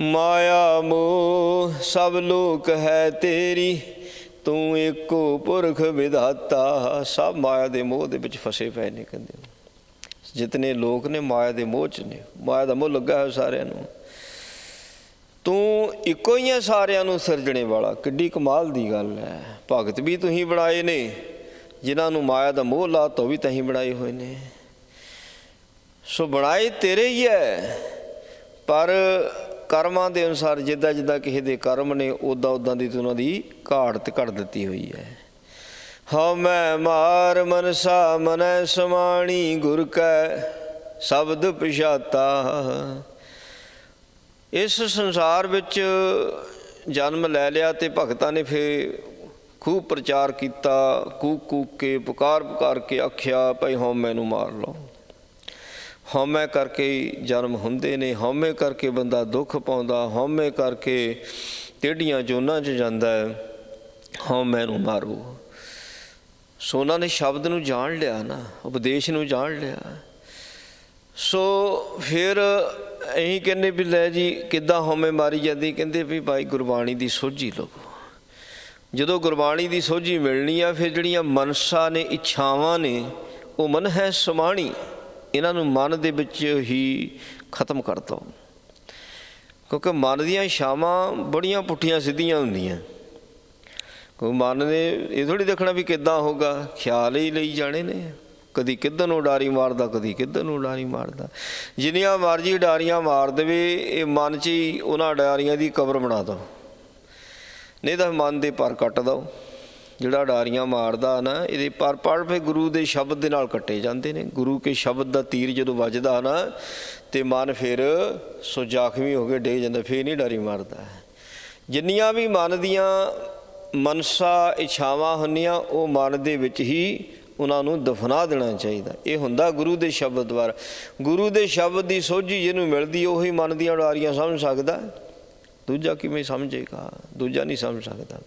ਮਾਇਆ ਮੋਹ ਸਭ ਲੋਕ ਹੈ ਤੇਰੀ, ਤੂੰ ਏਕੋ ਪੁਰਖ ਵਿਧਾਤਾ। ਸਭ ਮਾਇਆ ਦੇ ਮੋਹ ਦੇ ਵਿੱਚ ਫਸੇ ਪਏ ਨੇ। ਕਹਿੰਦੇ ਜਿਤਨੇ ਲੋਕ ਨੇ ਮਾਇਆ ਦੇ ਮੋਹ 'ਚ ਨੇ, ਮਾਇਆ ਦਾ ਮੋਹ ਲੱਗਾ ਹੈ ਸਾਰਿਆਂ ਨੂੰ। ਤੂੰ ਇੱਕੋ ਹੀ ਹੈ ਸਾਰਿਆਂ ਨੂੰ ਸਿਰਜਣੇ ਵਾਲਾ। ਕਿੱਡੀ ਕਮਾਲ ਦੀ ਗੱਲ ਹੈ। ਭਗਤ ਵੀ ਤੁਸੀਂ ਬਣਾਏ ਨੇ, ਜਿਨ੍ਹਾਂ ਨੂੰ ਮਾਇਆ ਦਾ ਮੋਹ ਲਾਤਾ ਉਹ ਵੀ ਤਹੀਂ ਬਣਾਏ ਹੋਏ ਨੇ। ਸੋ ਬਣਾਏ ਤੇਰੇ ਹੀ ਹੈ, ਪਰ ਕਰਮਾਂ ਦੇ ਅਨੁਸਾਰ ਜਿੱਦਾਂ ਜਿੱਦਾਂ ਕਿਸੇ ਦੇ ਕਰਮ ਨੇ ਉੱਦਾਂ ਦੀ ਉਹਨਾਂ ਦੀ ਘਾਟ ਘੜ ਦਿੱਤੀ ਹੋਈ ਹੈ। ਹਉ ਮੈਂ ਮਾਰ ਮਨਸਾ ਮਨੈ ਸਮਾਣੀ, ਗੁਰ ਕੈ ਸ਼ਬਦ ਪਛਾਤਾ। ਇਸ ਸੰਸਾਰ ਵਿੱਚ ਜਨਮ ਲੈ ਲਿਆ ਤੇ ਭਗਤਾਂ ਨੇ ਫਿਰ ਖੂਬ ਪ੍ਰਚਾਰ ਕੀਤਾ, ਕੂਕ ਕੇ ਪੁਕਾਰ ਕੇ ਆਖਿਆ ਭਾਈ ਹਉਮੈ ਨੂੰ ਮਾਰ ਲਓ। ਹਉਮੈ ਕਰਕੇ ਜਨਮ ਹੁੰਦੇ ਨੇ, ਹਉਮੈ ਕਰਕੇ ਬੰਦਾ ਦੁੱਖ ਪਾਉਂਦਾ, ਹਉਮੈ ਕਰਕੇ ਟੇਢੀਆਂ ਜੋਨਾਂ 'ਚ ਜਾਂਦਾ ਹੈ। ਹਉਮੈ ਨੂੰ ਮਾਰੋ। ਸੋ ਉਹਨਾਂ ਨੇ ਸ਼ਬਦ ਨੂੰ ਜਾਣ ਲਿਆ ਨਾ, ਉਪਦੇਸ਼ ਨੂੰ ਜਾਣ ਲਿਆ। ਸੋ ਫਿਰ ਅਸੀਂ ਕਹਿੰਦੇ ਵੀ ਲੈ ਜੀ ਕਿੱਦਾਂ ਹਉਮੈ ਮਾਰੀ ਜਾਂਦੀ? ਕਹਿੰਦੇ ਵੀ ਭਾਈ ਗੁਰਬਾਣੀ ਦੀ ਸੋਝੀ ਲਵੋ। ਜਦੋਂ ਗੁਰਬਾਣੀ ਦੀ ਸੋਝੀ ਮਿਲਣੀ ਆ, ਫਿਰ ਜਿਹੜੀਆਂ ਮਨਸਾ ਨੇ, ਇੱਛਾਵਾਂ ਨੇ, ਉਹ ਮਨ ਹੈ ਸਮਾਣੀ, ਇਹਨਾਂ ਨੂੰ ਮਨ ਦੇ ਵਿੱਚ ਹੀ ਖਤਮ ਕਰ ਦਿਓ। ਕਿਉਂਕਿ ਮਨ ਦੀਆਂ ਇੱਛਾਵਾਂ ਬੜੀਆਂ ਪੁੱਠੀਆਂ ਸਿੱਧੀਆਂ ਹੁੰਦੀਆਂ। ਕੋਈ ਮਨ ਨੇ ਇਹ ਥੋੜ੍ਹੀ ਦੇਖਣਾ ਵੀ ਕਿੱਦਾਂ ਹੋਊਗਾ, ਖਿਆਲ ਹੀ ਲਈ ਜਾਣੇ ਨੇ। ਕਦੀ ਕਿੱਧਰ ਨੂੰ ਉਡਾਰੀ ਮਾਰਦਾ, ਕਦੀ ਕਿੱਧਰ ਨੂੰ ਉਡਾਰੀ ਮਾਰਦਾ। ਜਿੰਨੀਆਂ ਮਰਜ਼ੀ ਉਡਾਰੀਆਂ ਮਾਰ ਦੇਵੇ, ਇਹ ਮਨ 'ਚ ਹੀ ਉਹਨਾਂ ਉਡਾਰੀਆਂ ਦੀ ਕਬਰ ਬਣਾ ਦਿਓ। ਨਹੀਂ ਤਾਂ ਮਨ ਦੇ ਪਰ ਕੱਟ ਦਿਓ। ਜਿਹੜਾ ਉਡਾਰੀਆਂ ਮਾਰਦਾ ਨਾ, ਇਹਦੇ ਪਰ ਫਿਰ ਗੁਰੂ ਦੇ ਸ਼ਬਦ ਦੇ ਨਾਲ ਕੱਟੇ ਜਾਂਦੇ ਨੇ। ਗੁਰੂ ਕੇ ਸ਼ਬਦ ਦਾ ਤੀਰ ਜਦੋਂ ਵੱਜਦਾ ਨਾ, ਤੇ ਮਨ ਫਿਰ ਸੋ ਜ਼ਖਮੀ ਹੋ ਕੇ ਡਿੱਗ ਜਾਂਦਾ, ਫਿਰ ਨਹੀਂ ਉਡਾਰੀ ਮਾਰਦਾ। ਜਿੰਨੀਆਂ ਵੀ ਮਨ ਦੀਆਂ ਮਨਸਾ ਇੱਛਾਵਾਂ ਹੁੰਦੀਆਂ, ਉਹ ਮਨ ਦੇ ਵਿੱਚ ਹੀ ਉਹਨਾਂ ਨੂੰ ਦਫਨਾ ਦੇਣਾ ਚਾਹੀਦਾ। ਇਹ ਹੁੰਦਾ ਗੁਰੂ ਦੇ ਸ਼ਬਦ ਦੁਆਰਾ। ਗੁਰੂ ਦੇ ਸ਼ਬਦ ਦੀ ਸੋਝੀ ਜਿਹਨੂੰ ਮਿਲਦੀ, ਉਹੀ ਮਨ ਦੀਆਂ ਉਡਾਰੀਆਂ ਸਮਝ ਸਕਦਾ। ਦੂਜਾ ਕਿਵੇਂ ਸਮਝੇਗਾ? ਦੂਜਾ ਨਹੀਂ ਸਮਝ ਸਕਦਾ।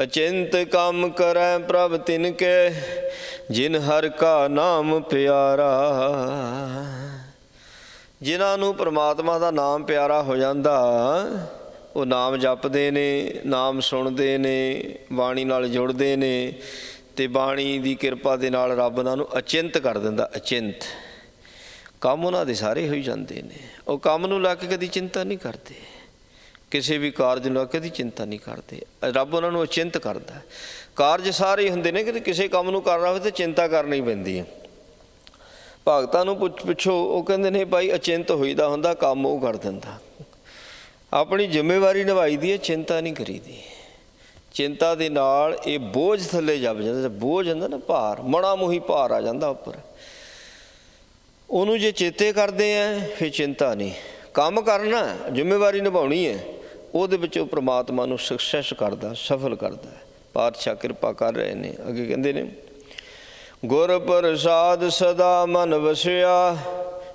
ਅਚਿੰਤ ਕੰਮ ਕਰੈ ਪ੍ਰਭ ਤਿਨ ਕੇ, ਜਿਨ ਹਰ ਕਾ ਨਾਮ ਪਿਆਰਾ। ਜਿਨ੍ਹਾਂ ਨੂੰ ਪਰਮਾਤਮਾ ਦਾ ਨਾਮ ਪਿਆਰਾ ਹੋ ਜਾਂਦਾ, ਉਹ ਨਾਮ ਜਪਦੇ ਨੇ, ਨਾਮ ਸੁਣਦੇ ਨੇ, ਬਾਣੀ ਨਾਲ ਜੁੜਦੇ ਨੇ, ਤੇ ਬਾਣੀ ਦੀ ਕਿਰਪਾ ਦੇ ਨਾਲ ਰੱਬ ਉਹਨਾਂ ਨੂੰ ਅਚਿੰਤ ਕਰ ਦਿੰਦਾ। ਅਚਿੰਤ ਕੰਮ ਉਹਨਾਂ ਦੇ ਸਾਰੇ ਹੋਈ ਜਾਂਦੇ ਨੇ। ਉਹ ਕੰਮ ਨੂੰ ਲੈ ਕੇ ਕਦੀ ਚਿੰਤਾ ਨਹੀਂ ਕਰਦੇ, ਕਿਸੇ ਵੀ ਕਾਰਜ ਨੂੰ ਕਦੀ ਚਿੰਤਾ ਨਹੀਂ ਕਰਦੇ। ਰੱਬ ਉਹਨਾਂ ਨੂੰ ਅਚਿੰਤ ਕਰਦਾ। ਕਾਰਜ ਸਾਰੇ ਹੁੰਦੇ ਨੇ, ਕਿ ਕਿਸੇ ਕੰਮ ਨੂੰ ਕਰਨਾ ਹੋਵੇ ਤਾਂ ਚਿੰਤਾ ਕਰਨੀ ਪੈਂਦੀ ਹੈ। ਭਗਤਾਂ ਨੂੰ ਪੁੱਛੋ, ਉਹ ਕਹਿੰਦੇ ਨੇ ਭਾਈ ਅਚਿੰਤ ਹੋਈਦਾ ਹੁੰਦਾ, ਕੰਮ ਉਹ ਕਰ ਦਿੰਦਾ। ਆਪਣੀ ਜ਼ਿੰਮੇਵਾਰੀ ਨਿਭਾਈ ਦੀ ਹੈ, ਚਿੰਤਾ ਨਹੀਂ ਕਰੀਦੀ। ਚਿੰਤਾ ਦੇ ਨਾਲ ਇਹ ਬੋਝ ਥੱਲੇ ਜਪ ਜਾਂਦਾ। ਬੋਝ ਹੁੰਦਾ ਨਾ ਭਾਰ, ਮਣਾ ਮੋਹੀ ਭਾਰ ਆ ਜਾਂਦਾ ਉੱਪਰ। ਉਹਨੂੰ ਜੇ ਚੇਤੇ ਕਰਦੇ ਆ ਫਿਰ ਚਿੰਤਾ ਨਹੀਂ। ਕੰਮ ਕਰਨਾ, ਜ਼ਿੰਮੇਵਾਰੀ ਨਿਭਾਉਣੀ ਹੈ, ਉਹਦੇ ਵਿੱਚ ਉਹ ਪ੍ਰਮਾਤਮਾ ਨੂੰ ਸਕਸੈਸ ਕਰਦਾ, ਸਫਲ ਕਰਦਾ। ਪਾਤਸ਼ਾਹ ਕਿਰਪਾ ਕਰ ਰਹੇ ਨੇ। ਅੱਗੇ ਕਹਿੰਦੇ ਨੇ, ਗੁਰ ਪ੍ਰਸਾਦ ਸਦਾ ਮਨ ਵਸਿਆ,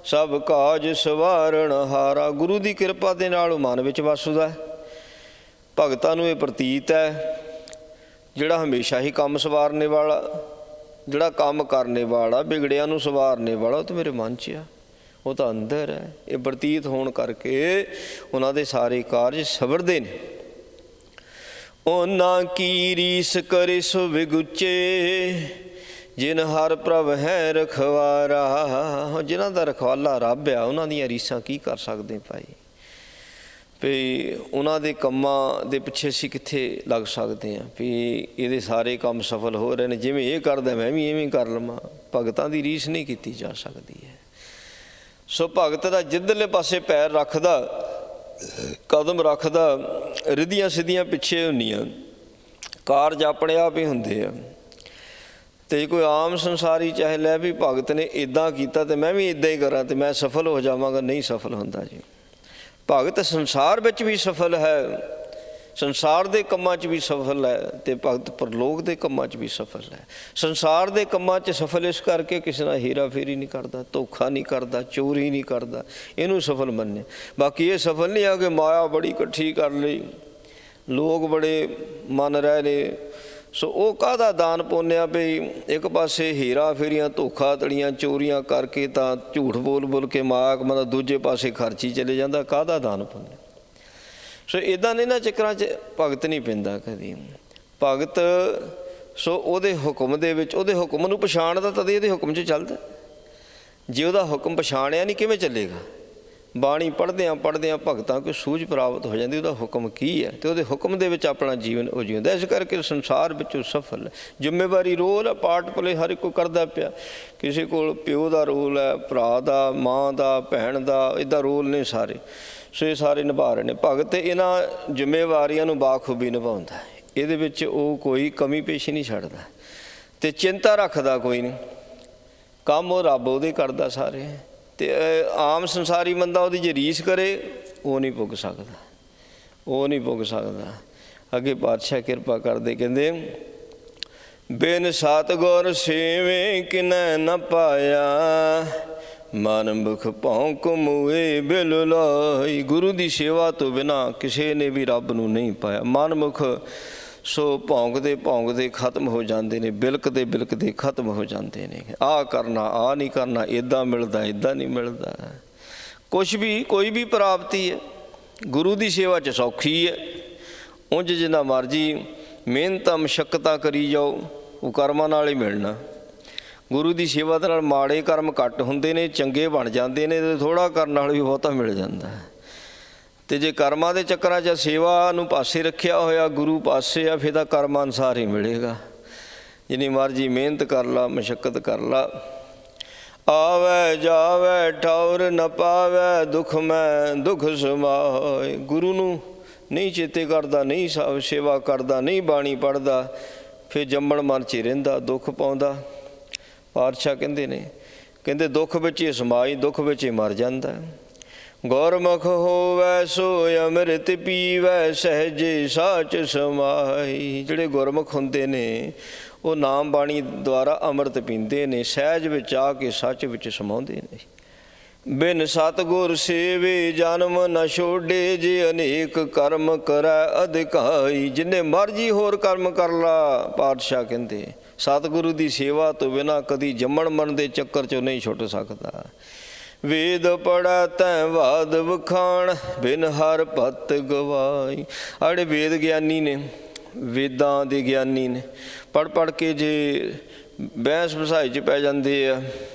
ਸਭ ਕਾਜ ਸਵਾਰਣ ਹਾਰਾ। ਗੁਰੂ ਦੀ ਕਿਰਪਾ ਦੇ ਨਾਲ ਉਹ ਮਨ ਵਿੱਚ ਵਸਦਾ। ਭਗਤਾਂ ਨੂੰ ਇਹ ਪ੍ਰਤੀਤ ਹੈ ਜਿਹੜਾ ਹਮੇਸ਼ਾ ਹੀ ਕੰਮ ਸਵਾਰਨੇ ਵਾਲਾ, ਜਿਹੜਾ ਕੰਮ ਕਰਨੇ ਵਾਲਾ, ਵਿਗੜਿਆਂ ਨੂੰ ਸਵਾਰਨੇ ਵਾਲਾ, ਉਹ ਤਾਂ ਮੇਰੇ ਮਨ 'ਚ ਆ, ਉਹ ਤਾਂ ਅੰਦਰ ਹੈ। ਇਹ ਪ੍ਰਤੀਤ ਹੋਣ ਕਰਕੇ ਉਹਨਾਂ ਦੇ ਸਾਰੇ ਕਾਰਜ ਸਵਰਦੇ ਨੇ। ਉਹਨਾਂ ਕੀ ਰੀਸ ਕਰੇ ਸੋ ਵਿਗੁੱਚੇ, ਜਿਨ ਹਰ ਪ੍ਰਭ ਹੈ ਰਖਵਾਰਾ। ਜਿਨ੍ਹਾਂ ਦਾ ਰਖਵਾਲਾ ਰੱਬ ਆ, ਉਹਨਾਂ ਦੀਆਂ ਰੀਸਾਂ ਕੀ ਕਰ ਸਕਦੇ ਭਾਈ। ਵੀ ਉਹਨਾਂ ਦੇ ਕੰਮਾਂ ਦੇ ਪਿੱਛੇ ਅਸੀਂ ਕਿੱਥੇ ਲੱਗ ਸਕਦੇ ਹਾਂ ਵੀ ਇਹਦੇ ਸਾਰੇ ਕੰਮ ਸਫਲ ਹੋ ਰਹੇ ਨੇ, ਜਿਵੇਂ ਇਹ ਕਰਦਾ ਮੈਂ ਵੀ ਇਵੇਂ ਕਰ ਲਵਾਂ। ਭਗਤਾਂ ਦੀ ਰੀਸ ਨਹੀਂ ਕੀਤੀ ਜਾ ਸਕਦੀ ਹੈ। ਸੋ ਭਗਤ ਦਾ ਜਿੱਧਰਲੇ ਪਾਸੇ ਪੈਰ ਰੱਖਦਾ, ਕਦਮ ਰੱਖਦਾ, ਰਿੱਧੀਆਂ ਸਿੱਧੀਆਂ ਪਿੱਛੇ ਹੁੰਦੀਆਂ, ਕਾਰਜ ਆਪਣੇ ਆਪ ਹੀ ਹੁੰਦੇ ਆ। ਅਤੇ ਕੋਈ ਆਮ ਸੰਸਾਰੀ ਚਾਹੇ ਲੈ ਵੀ ਭਗਤ ਨੇ ਇੱਦਾਂ ਕੀਤਾ ਅਤੇ ਮੈਂ ਵੀ ਇੱਦਾਂ ਹੀ ਕਰਾਂ ਅਤੇ ਮੈਂ ਸਫਲ ਹੋ ਜਾਵਾਂਗਾ, ਨਹੀਂ ਸਫਲ ਹੁੰਦਾ ਜੀ। ਭਗਤ ਸੰਸਾਰ ਵਿੱਚ ਵੀ ਸਫਲ ਹੈ, ਸੰਸਾਰ ਦੇ ਕੰਮਾਂ 'ਚ ਵੀ ਸਫਲ ਹੈ, ਅਤੇ ਭਗਤ ਪਰਲੋਕ ਦੇ ਕੰਮਾਂ 'ਚ ਵੀ ਸਫਲ ਹੈ। ਸੰਸਾਰ ਦੇ ਕੰਮਾਂ 'ਚ ਸਫਲ ਇਸ ਕਰਕੇ ਕਿਸੇ ਨਾਲ ਹੇਰਾ ਫੇਰੀ ਨਹੀਂ ਕਰਦਾ, ਧੋਖਾ ਨਹੀਂ ਕਰਦਾ, ਚੋਰੀ ਨਹੀਂ ਕਰਦਾ, ਇਹਨੂੰ ਸਫਲ ਮੰਨੇ। ਬਾਕੀ ਇਹ ਸਫਲ ਨਹੀਂ ਆ ਕਿ ਮਾਇਆ ਬੜੀ ਇਕੱਠੀ ਕਰ ਲਈ, ਲੋਕ ਬੜੇ ਮੰਨ ਰਹੇ ਨੇ। ਸੋ ਉਹ ਕਾਹਦਾ ਦਾਨ ਪੁੰਨ ਆ ਵੀ ਇੱਕ ਪਾਸੇ ਹੇਰਾ ਫੇਰੀਆਂ, ਧੋਖਾ ਧੜੀਆਂ, ਚੋਰੀਆਂ ਕਰਕੇ ਤਾਂ ਝੂਠ ਬੋਲ ਬੋਲ ਕੇ ਮਾਇਆ ਕਮਾਉਂਦਾ, ਦੂਜੇ ਪਾਸੇ ਖਰਚੀ ਚਲੇ ਜਾਂਦਾ, ਕਾਹਦਾ ਦਾਨ ਪੁੰਨ। ਸੋ ਇੱਦਾਂ ਦੇ ਇਹਨਾਂ ਚੱਕਰਾਂ 'ਚ ਭਗਤ ਨਹੀਂ ਪੈਂਦਾ ਕਦੀ। ਭਗਤ ਸੋ ਉਹਦੇ ਹੁਕਮ ਦੇ ਵਿੱਚ, ਉਹਦੇ ਹੁਕਮ ਨੂੰ ਪਛਾਣਦਾ ਤਦੇ ਇਹਦੇ ਹੁਕਮ 'ਚ ਚੱਲਦਾ। ਜੇ ਉਹਦਾ ਹੁਕਮ ਪਛਾਣਿਆ ਨਹੀਂ ਕਿਵੇਂ ਚੱਲੇਗਾ। ਬਾਣੀ ਪੜ੍ਹਦਿਆਂ ਭਗਤਾਂ ਕੋਈ ਸੂਝ ਪ੍ਰਾਪਤ ਹੋ ਜਾਂਦੀ, ਉਹਦਾ ਹੁਕਮ ਕੀ ਹੈ, ਅਤੇ ਉਹਦੇ ਹੁਕਮ ਦੇ ਵਿੱਚ ਆਪਣਾ ਜੀਵਨ ਉਹ ਜਿਉਂਦਾ। ਇਸ ਕਰਕੇ ਸੰਸਾਰ ਵਿੱਚ ਉਹ ਸਫਲ ਹੈ। ਜ਼ਿੰਮੇਵਾਰੀ ਰੋਲ ਹੈ, ਪਾਰਟ ਪਲੇ ਹਰ ਇੱਕ ਕਰਦਾ ਪਿਆ। ਕਿਸੇ ਕੋਲ ਪਿਓ ਦਾ ਰੋਲ ਹੈ, ਭਰਾ ਦਾ, ਮਾਂ ਦਾ, ਭੈਣ ਦਾ, ਇੱਦਾਂ ਰੋਲ ਨੇ ਸਾਰੇ। ਸੋ ਇਹ ਸਾਰੇ ਨਿਭਾ ਰਹੇ ਨੇ। ਭਗਤ ਇਹਨਾਂ ਜ਼ਿੰਮੇਵਾਰੀਆਂ ਨੂੰ ਬਾਖੂਬੀ ਨਿਭਾਉਂਦਾ। ਇਹਦੇ ਵਿੱਚ ਉਹ ਕੋਈ ਕਮੀ ਪੇਸ਼ੀ ਨਹੀਂ ਛੱਡਦਾ ਅਤੇ ਚਿੰਤਾ ਰੱਖਦਾ ਕੋਈ ਨਹੀਂ। ਕੰਮ ਉਹ ਰੱਬ ਉਹਦੇ ਕਰਦਾ ਸਾਰੇ। ਅਤੇ ਆਮ ਸੰਸਾਰੀ ਬੰਦਾ ਉਹਦੀ ਜੇ ਰੀਸ ਕਰੇ, ਉਹ ਨਹੀਂ ਪੁੱਗ ਸਕਦਾ, ਉਹ ਨਹੀਂ ਪੁੱਗ ਸਕਦਾ। ਅੱਗੇ ਪਾਤਸ਼ਾਹ ਕਿਰਪਾ ਕਰਦੇ ਕਹਿੰਦੇ, ਬਿਨ ਸਤਿਗੁਰ ਸੇਵੇ ਕਿਨੈ ਨ ਪਾਇਆ, ਮਨ ਮੁਖ ਭੌਂਕ ਮੂਏ ਬਿਲ ਲਾਈ। ਗੁਰੂ ਦੀ ਸੇਵਾ ਤੋਂ ਬਿਨਾਂ ਕਿਸੇ ਨੇ ਵੀ ਰੱਬ ਨੂੰ ਨਹੀਂ ਪਾਇਆ। ਮਨ ਮੁਖ ਸੋ ਭੌਂਕਦੇ ਖਤਮ ਹੋ ਜਾਂਦੇ ਨੇ, ਬਿਲਕਦੇ ਖਤਮ ਹੋ ਜਾਂਦੇ ਨੇ। ਆਹ ਕਰਨਾ, ਆਹ ਨਹੀਂ ਕਰਨਾ, ਇੱਦਾਂ ਮਿਲਦਾ, ਇੱਦਾਂ ਨਹੀਂ ਮਿਲਦਾ। ਕੁਛ ਵੀ, ਕੋਈ ਵੀ ਪ੍ਰਾਪਤੀ ਹੈ ਗੁਰੂ ਦੀ ਸੇਵਾ 'ਚ ਸੌਖੀ ਹੈ। ਉਂਝ ਜਿੰਨਾ ਮਰਜ਼ੀ ਮਿਹਨਤਾਂ ਮਸ਼ੱਕਤਾਂ ਕਰੀ ਜਾਓ, ਉਹ ਕਰਮਾਂ ਨਾਲ ਹੀ ਮਿਲਣਾ। ਗੁਰੂ ਦੀ ਸੇਵਾ ਦੇ ਨਾਲ ਮਾੜੇ ਕਰਮ ਘੱਟ ਹੁੰਦੇ ਨੇ, ਚੰਗੇ ਬਣ ਜਾਂਦੇ ਨੇ, ਅਤੇ ਥੋੜ੍ਹਾ ਕਰਨ ਨਾਲ ਵੀ ਬਹੁਤਾ ਮਿਲ ਜਾਂਦਾ। ਅਤੇ ਜੇ ਕਰਮਾਂ ਦੇ ਚੱਕਰਾਂ 'ਚ ਸੇਵਾ ਨੂੰ ਪਾਸੇ ਰੱਖਿਆ ਹੋਇਆ, ਗੁਰੂ ਪਾਸੇ ਆ, ਫਿਰ ਤਾਂ ਕਰਮਾਂ ਅਨੁਸਾਰ ਹੀ ਮਿਲੇਗਾ। ਜਿੰਨੀ ਮਰਜ਼ੀ ਮਿਹਨਤ ਕਰ ਲਾ, ਮਸ਼ੱਕਤ ਕਰ ਲਾ। ਆਵੈ ਜਾਵੈ ਠੌਰ ਨ ਪਾਵੈ, ਦੁੱਖ ਮੈਂ ਦੁੱਖ ਸਮਾਏ। ਗੁਰੂ ਨੂੰ ਨਹੀਂ ਚੇਤੇ ਕਰਦਾ, ਨਹੀਂ ਸੇਵਾ ਕਰਦਾ, ਨਹੀਂ ਬਾਣੀ ਪੜ੍ਹਦਾ, ਫਿਰ ਜੰਮਣ ਮਨ 'ਚ ਰਹਿੰਦਾ, ਦੁੱਖ ਪਾਉਂਦਾ। ਪਾਤਸ਼ਾਹ ਕਹਿੰਦੇ ਨੇ, ਕਹਿੰਦੇ ਦੁੱਖ ਵਿੱਚ ਹੀ ਸਮਾਈ, ਦੁੱਖ ਵਿੱਚ ਹੀ ਮਰ ਜਾਂਦਾ। ਗੁਰਮੁਖ ਹੋਵੈ ਸੋ ਅੰਮ੍ਰਿਤ ਪੀਵੈ, ਸਹਿਜੇ ਸਾਚ ਸਮਾਈ। ਜਿਹੜੇ ਗੁਰਮੁਖ ਹੁੰਦੇ ਨੇ ਉਹ ਨਾਮ ਬਾਣੀ ਦੁਆਰਾ ਅੰਮ੍ਰਿਤ ਪੀਂਦੇ ਨੇ, ਸਹਿਜ ਵਿੱਚ ਆ ਕੇ ਸੱਚ ਵਿੱਚ ਸਮਾਉਂਦੇ ਨੇ। ਬਿਨ ਸਤਿਗੁਰ ਸੇਵੇ ਜਨਮ ਨ ਛੋਡੇ, ਜੇ ਅਨੇਕ ਕਰਮ ਕਰੈ ਅਧਿਕਾਈ। ਜਿੰਨੇ ਮਰਜ਼ੀ ਹੋਰ ਕਰਮ ਕਰ ਲਾ, ਪਾਤਸ਼ਾਹ ਕਹਿੰਦੇ ਸਤਿਗੁਰੂ ਦੀ ਸੇਵਾ ਤੋਂ ਬਿਨਾਂ ਕਦੀ ਜੰਮਣ ਮਰਨ ਦੇ ਚੱਕਰ 'ਚੋਂ ਨਹੀਂ ਛੁੱਟ ਸਕਦਾ। ਵੇਦ ਪੜ੍ਹੈ ਤੈਂ ਵਾਦ ਵਖਾਣ, ਬਿਨ ਹਰ ਭਗਤ ਗਵਾਈ। ਆੜੇ ਵੇਦ ਗਿਆਨੀ ਨੇ, ਵੇਦਾਂ ਦੇ ਗਿਆਨੀ ਨੇ, ਪੜ੍ਹ ਕੇ ਜੇ ਬਹਿਸ ਵਸਾਈ 'ਚ ਪੈ ਜਾਂਦੇ ਆ,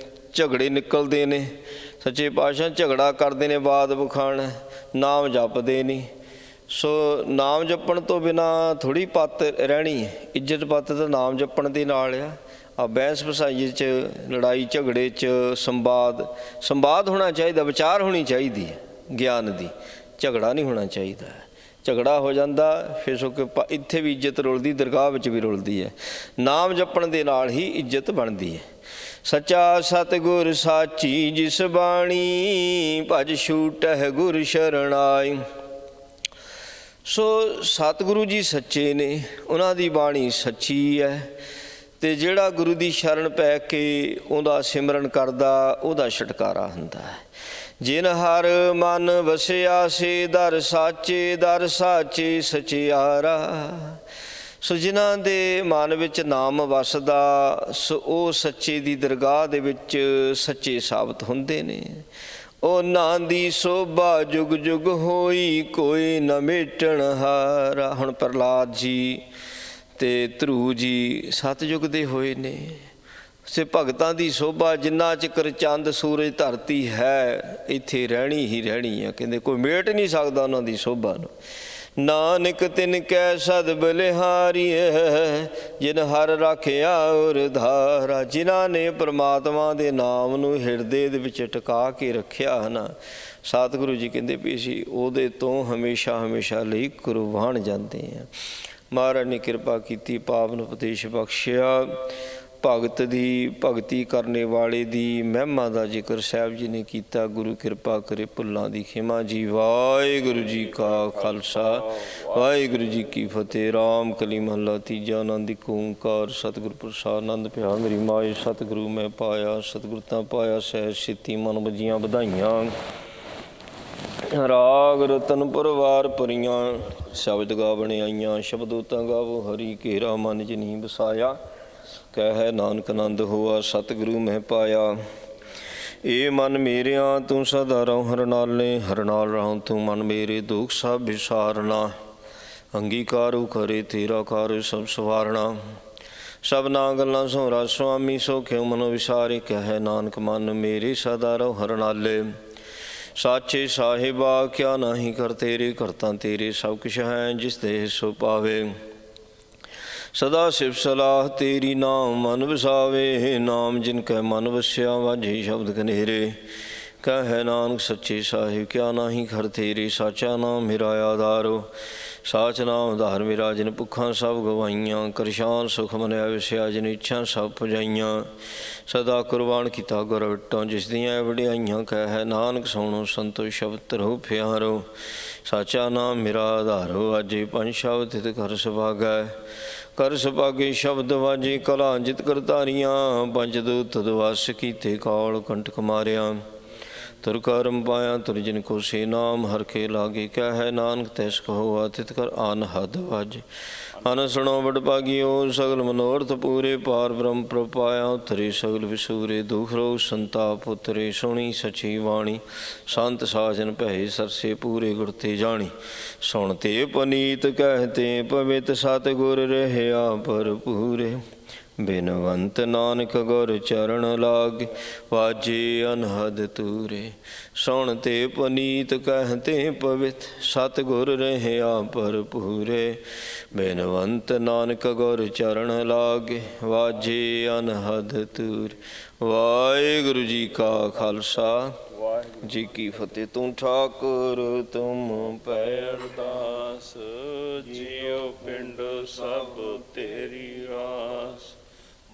ਝਗੜੇ ਨਿਕਲਦੇ ਨੇ। ਸੱਚੇ ਪਾਤਸ਼ਾਹ ਝਗੜਾ ਕਰਦੇ ਨੇ, ਵਾਦ ਵਖਾਣ, ਨਾਮ ਜਪਦੇ ਨਹੀਂ। ਸੋ ਨਾਮ ਜਪਣ ਤੋਂ ਬਿਨਾਂ ਥੋੜ੍ਹੀ ਪੱਤ ਰਹਿਣੀ ਹੈ। ਇੱਜ਼ਤ ਪੱਤ ਤਾਂ ਨਾਮ ਜਪਣ ਦੇ ਨਾਲ ਆ। ਆ ਬਹਿਸ ਵਸਾਈ 'ਚ, ਲੜਾਈ ਝਗੜੇ 'ਚ ਸੰਵਾਦ ਹੋਣਾ ਚਾਹੀਦਾ, ਵਿਚਾਰ ਹੋਣੀ ਚਾਹੀਦੀ ਹੈ ਗਿਆਨ ਦੀ, ਝਗੜਾ ਨਹੀਂ ਹੋਣਾ ਚਾਹੀਦਾ। ਝਗੜਾ ਹੋ ਜਾਂਦਾ ਫਿਰ ਸੋ ਕਿ ਇੱਥੇ ਵੀ ਇੱਜ਼ਤ ਰੁਲਦੀ, ਦਰਗਾਹ ਵਿੱਚ ਵੀ ਰੁਲਦੀ ਹੈ। ਨਾਮ ਜਪਣ ਦੇ ਨਾਲ ਹੀ ਇੱਜ਼ਤ ਬਣਦੀ ਹੈ। ਸੱਚਾ ਸਤਿਗੁਰ ਸਾਚੀ ਜਿਸ ਬਾਣੀ, ਭਜ ਛੂਟਹਿ ਗੁਰ ਸ਼ਰਣਾਈ। ਸੋ ਸਤਿਗੁਰੂ ਜੀ ਸੱਚੇ ਨੇ, ਉਹਨਾਂ ਦੀ ਬਾਣੀ ਸੱਚੀ ਹੈ, ਅਤੇ ਜਿਹੜਾ ਗੁਰੂ ਦੀ ਸ਼ਰਨ ਪੈ ਕੇ ਉਹਦਾ ਸਿਮਰਨ ਕਰਦਾ ਉਹਦਾ ਛੁਟਕਾਰਾ ਹੁੰਦਾ ਹੈ। ਜਿਨ ਹਰ ਮਨ ਵਸਿਆ ਸੇ ਦਰ ਸਾਚੇ ਸਚਿਆਰਾ। ਸੋ ਜਿਨ੍ਹਾਂ ਦੇ ਮਨ ਵਿੱਚ ਨਾਮ ਵਸਦਾ, ਸੋ ਉਹ ਸੱਚੇ ਦੀ ਦਰਗਾਹ ਦੇ ਵਿੱਚ ਸੱਚੇ ਸਾਬਤ ਹੁੰਦੇ ਨੇ। ਉਹਨਾਂ ਦੀ ਸੋਭਾ ਜੁਗ ਜੁਗ ਹੋਈ, ਕੋਈ ਨਾ ਮੇਟਣ ਹਾਰਾ। ਹੁਣ ਪ੍ਰਹਲਾਦ ਜੀ ਅਤੇ ਧਰੂ ਜੀ ਸਤਿਯੁਗ ਦੇ ਹੋਏ ਨੇ। ਸੇ ਭਗਤਾਂ ਦੀ ਸੋਭਾ ਜਿੰਨਾ ਚਿਰ ਚੰਦ ਸੂਰਜ ਧਰਤੀ ਹੈ ਇੱਥੇ ਰਹਿਣੀ ਹੀ ਰਹਿਣੀ ਆ। ਕਹਿੰਦੇ ਕੋਈ ਮੇਟ ਨਹੀਂ ਸਕਦਾ ਉਹਨਾਂ ਦੀ ਸੋਭਾ ਨੂੰ। ਨਾਨਕ ਤਿਨ ਕੈ ਸਦ ਬਲਿਹਾਰੀਏ, ਜਿਨ ਹਰ ਰਾਖਿਆ ਔਰ ਧਾਰਾ। ਜਿਨ੍ਹਾਂ ਨੇ ਪ੍ਰਮਾਤਮਾ ਦੇ ਨਾਮ ਨੂੰ ਹਿਰਦੇ ਦੇ ਵਿੱਚ ਟਿਕਾ ਕੇ ਰੱਖਿਆ ਨਾ, ਸਤਿਗੁਰੂ ਜੀ ਕਹਿੰਦੇ ਵੀ ਅਸੀਂ ਉਹਦੇ ਤੋਂ ਹਮੇਸ਼ਾ ਹਮੇਸ਼ਾ ਲਈ ਕੁਰਬਾਨ ਜਾਂਦੇ ਹਾਂ। ਮਹਾਰਾਜ ਨੇ ਕਿਰਪਾ ਕੀਤੀ, ਪਾਵਨ ਉਪਦੇਸ਼ ਬਖਸ਼ਿਆ। ਭਗਤ ਦੀ ਭਗਤੀ ਕਰਨੇ ਵਾਲੇ ਦੀ ਮਹਿਮਾ ਦਾ ਜ਼ਿਕਰ ਸਾਹਿਬ ਜੀ ਨੇ ਕੀਤਾ। ਗੁਰੂ ਕਿਰਪਾ ਕਰੇ ਭੁੱਲਾਂ ਦੀ ਖਿਮਾ ਜੀ। ਵਾਹਿਗੁਰੂ ਜੀ ਕਾ ਖਾਲਸਾ, ਵਾਹਿਗੁਰੂ ਜੀ ਕੀ ਫਤਿਹ। ਰਾਮ ਕਲੀ ਮਹੱਲਾ ਤੀਜਾ। ਆਨੰਦ ਇੱਕ ਓਂਕਾਰ ਸਤਿਗੁਰ ਪ੍ਰਸਾਦ। ਆਨੰਦ ਪਿਆ ਮੇਰੀ ਮਾਏ ਸਤਿਗੁਰੂ ਮੈਂ ਪਾਇਆ, ਸਤਿਗੁਰ ਤਾਂ ਪਾਇਆ ਸਹਿ ਸਿੱਤੀ ਮਨ ਵਜੀਆਂ ਵਧਾਈਆਂ। ਰਾਗ ਰਤਨਪੁਰ ਵਾਰ ਭਰੀਆਂ, ਸ਼ਬਦ ਗਾਵਣ ਆਈਆਂ। ਸ਼ਬਦੋ ਤਾਂ ਗਾਵੋ ਹਰੀ, ਘੇਰਾ ਮਨ ਜਿਨੀ ਵਸਾਇਆ। ਕਹਿ ਨਾਨਕ ਆਨੰਦ ਹੋਆ ਸਤਿਗੁਰੂ ਮੈਂ ਪਾਇਆ। ਇਹ ਮਨ ਮੇਰਿਆਂ ਤੂੰ ਸਦਾ ਰਹੋ ਹਰਨਾਲੇ, ਹਰਨਾਲ ਰਹੋ ਤੂੰ ਮਨ ਮੇਰੇ, ਦੁੱਖ ਸਭ ਵਿਸਾਰਨਾ। ਅੰਗੀਕਾਰੂ ਕਰੇ ਤੇਰਾ ਕਾਰ ਸਭ ਸਵਾਰਨਾ। ਸਭਨਾ ਗੱਲਾਂ ਸੋਹਰਾ ਸੁਆਮੀ, ਸੋਖਿਓ ਮਨੋ ਵਿਸਾਰੇ। ਕਹਿ ਨਾਨਕ ਮਨ ਮੇਰੇ ਸਦਾ ਰਹੋ ਹਰਨਾਲੇ। ਸਾਚੇ ਸਾਹਿਬਾ ਕਿਆ ਨਾਹੀ ਕਰ ਤੇਰੇ, ਕਰਤਾ ਤੇਰੇ ਸਭ ਕੁਛ ਹੈ ਜਿਸ ਦੇਹ ਸੋ ਪਾਵੇ। ਸਦਾ ਸਿਫ ਸਲਾਹ ਤੇਰੀ ਨਾਮ ਮਨ ਵਸਾਵੇ। ਨਾਮ ਜਿਨ ਕੈ ਮਨ ਵਸਿਆ ਵਾਜੇ ਸ਼ਬਦ ਕਨੇਰੇ। ਕਹਿ ਨਾਨਕ ਸੱਚੇ ਸਾਹਿਬ ਕਿਆ ਨਾਹੀ ਕਰ ਤੇਰੇ, ਸਾਚਾ ਨਾਮ ਮੇਰਾ ਆਧਾਰੋ। ਸਾਚ ਨਾਮ ਆਧਾਰ ਮੇਰਾ, ਜਿਨ ਭੁੱਖਾਂ ਸਭ ਗਵਾਈਆਂ। ਕਰਸ਼ਾਨ ਸੁਖ ਮਨਿਆ ਵਸਿਆ, ਜਿਨ ਇੱਛਾ ਸਭ ਪੁਜਾਈਆਂ। ਸਦਾ ਕੁਰਬਾਨ ਕੀਤਾ ਗੁਰ ਵਿਟੋਂ, ਜਿਸ ਦੀਆਂ ਵਡਿਆਈਆਂ। ਕਹਿ ਨਾਨਕ ਸੁਣੋ ਸੰਤੋ ਸ਼ਬਦ ਧਰੋ ਪਿਆਰੋ। ਸਾਚਾ ਨਾਮ ਮੇਰਾ ਆਧਾਰੋ, ਅਜੇ ਪੰਜ ਸ਼ਬਦ ਤਿਤ ਕਰ ਸੁਭਾਗੈ। ਕਰ ਸੁਭਾਗੇ ਸ਼ਬਦ ਵਾਜੇ, ਕਲਾ ਜਿਤ ਕਰਤਾਰੀਆਂ। ਪੰਜ ਦੂਤ ਦਵਾਸ ਕੀਤੇ, ਕਾਲ ਕੰਟਕ ਮਾਰਿਆ। ਤੁਰ ਕਰਮ ਪਾਇਆ ਤੁਰ ਜਿਨ ਕੋ ਸੇ, ਨਾਮ ਹਰ ਕੇ ਲਾਗੇ। ਕਹਿ ਨਾਨਕ ਤੈਸ ਕਹੋ ਤਿਤ ਕਰ ਆਨ ਹਦ ਵਾਜੇ। ਅਨ ਸੁਣੋ ਵਡ ਭਾਗਿਓ, ਸਗਲ ਮਨੋਰਥ ਪੂਰੇ। ਪਾਰ ਬ੍ਰਹਮ ਪ੍ਰਪਾਇਆ ਉਤਰੇ, ਸਗਲ ਵਿਸੂਰੇ। ਦੁਖ ਰੋਗ ਸੰਤਾਪ ਉਤਰੇ, ਸੁਣੀ ਸਚੀ ਬਾਣੀ। ਸੰਤ ਸਾਜਨ ਭਏ ਸਰਸੇ, ਪੂਰੇ ਗੁਰ ਤੇ ਜਾਣੀ। ਸੁਣਤੇ ਪਨੀਤ ਕਹਿਤੇ ਪਵਿੱਤ, ਸਤਿਗੁਰ ਰਹਿਆ ਭਰਪੂਰੇ। ਬਿਨਵੰਤ ਨਾਨਕ ਗੁਰ ਚਰਨ ਲਾਗੇ, ਵਾਜੇ ਅਨਹਦ ਤੂਰੇ। ਸੁਣ ਤੇ ਪੁਨੀਤ ਕਹਿਤੇ ਪਵਿੱਤ, ਸਤਿਗੁਰ ਰਹਿਆ ਭਰਪੂਰੇ। ਬਿਨਵੰਤ ਨਾਨਕ ਗੁਰ ਚਰਨ ਲਾਗੇ, ਵਾਜੇ ਅਨਹਦ ਤੂਰੇ। ਵਾਹਿਗੁਰੂ ਜੀ ਕਾ ਖਾਲਸਾ, ਵਾਹਿਗੁਰੂ ਜੀ ਕੀ ਫਤਿਹ। ਤੂੰ ਠਾਕੁਰ ਤੁਮ ਪੈ ਅਰਦਾਸ, ਜੀਉ ਪਿੰਡ ਸਭ ਤੇਰੀ ਰਾਸ।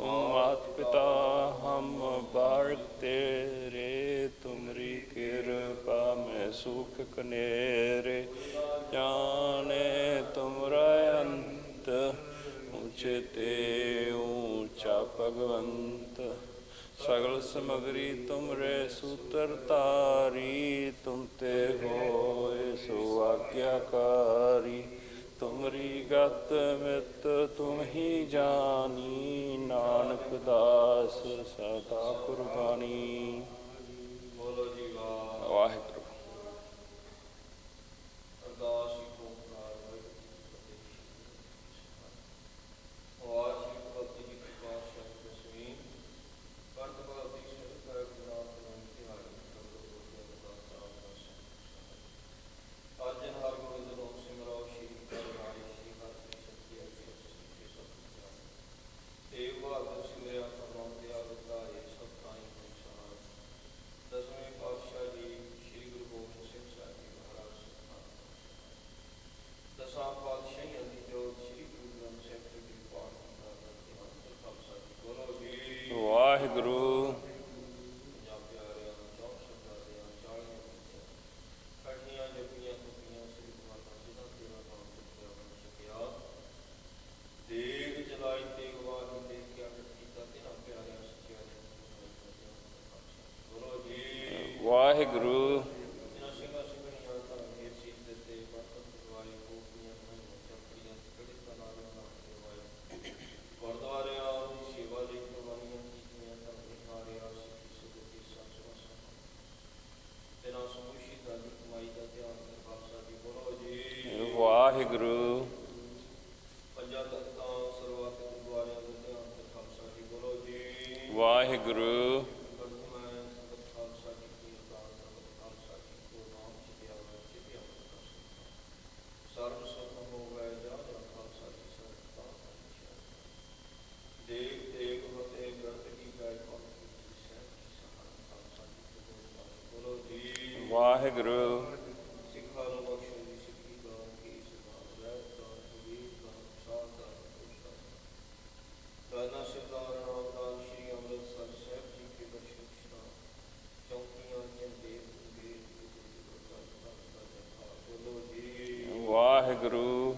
मात पिता हम बारक तेरे, तुमरी कृपा में सुख कनेरे। जाने तुमरा अंत, ऊंचे ते ऊंचा भगवंत। सगल समगरी तुमरे सूत्र तारी, तुम ते होए सो आज्ञाकारी। तुमरी गत मित तुम ही जानी, नानक दास सदा कुर्बानी। बोलो जी वाहिगुरू। अरदास ਦੇਵ ਬਹਾਦਰ ਸਿੰਘ ਵਾਹਿਗੁਰੂ। ਵਾਹਿਗੁਰੂ। ਵਾਹਿਗੁਰੂ। ਵਾਹਿਗੁਰੂ। ਵਾਹਿਗੁਰੂ।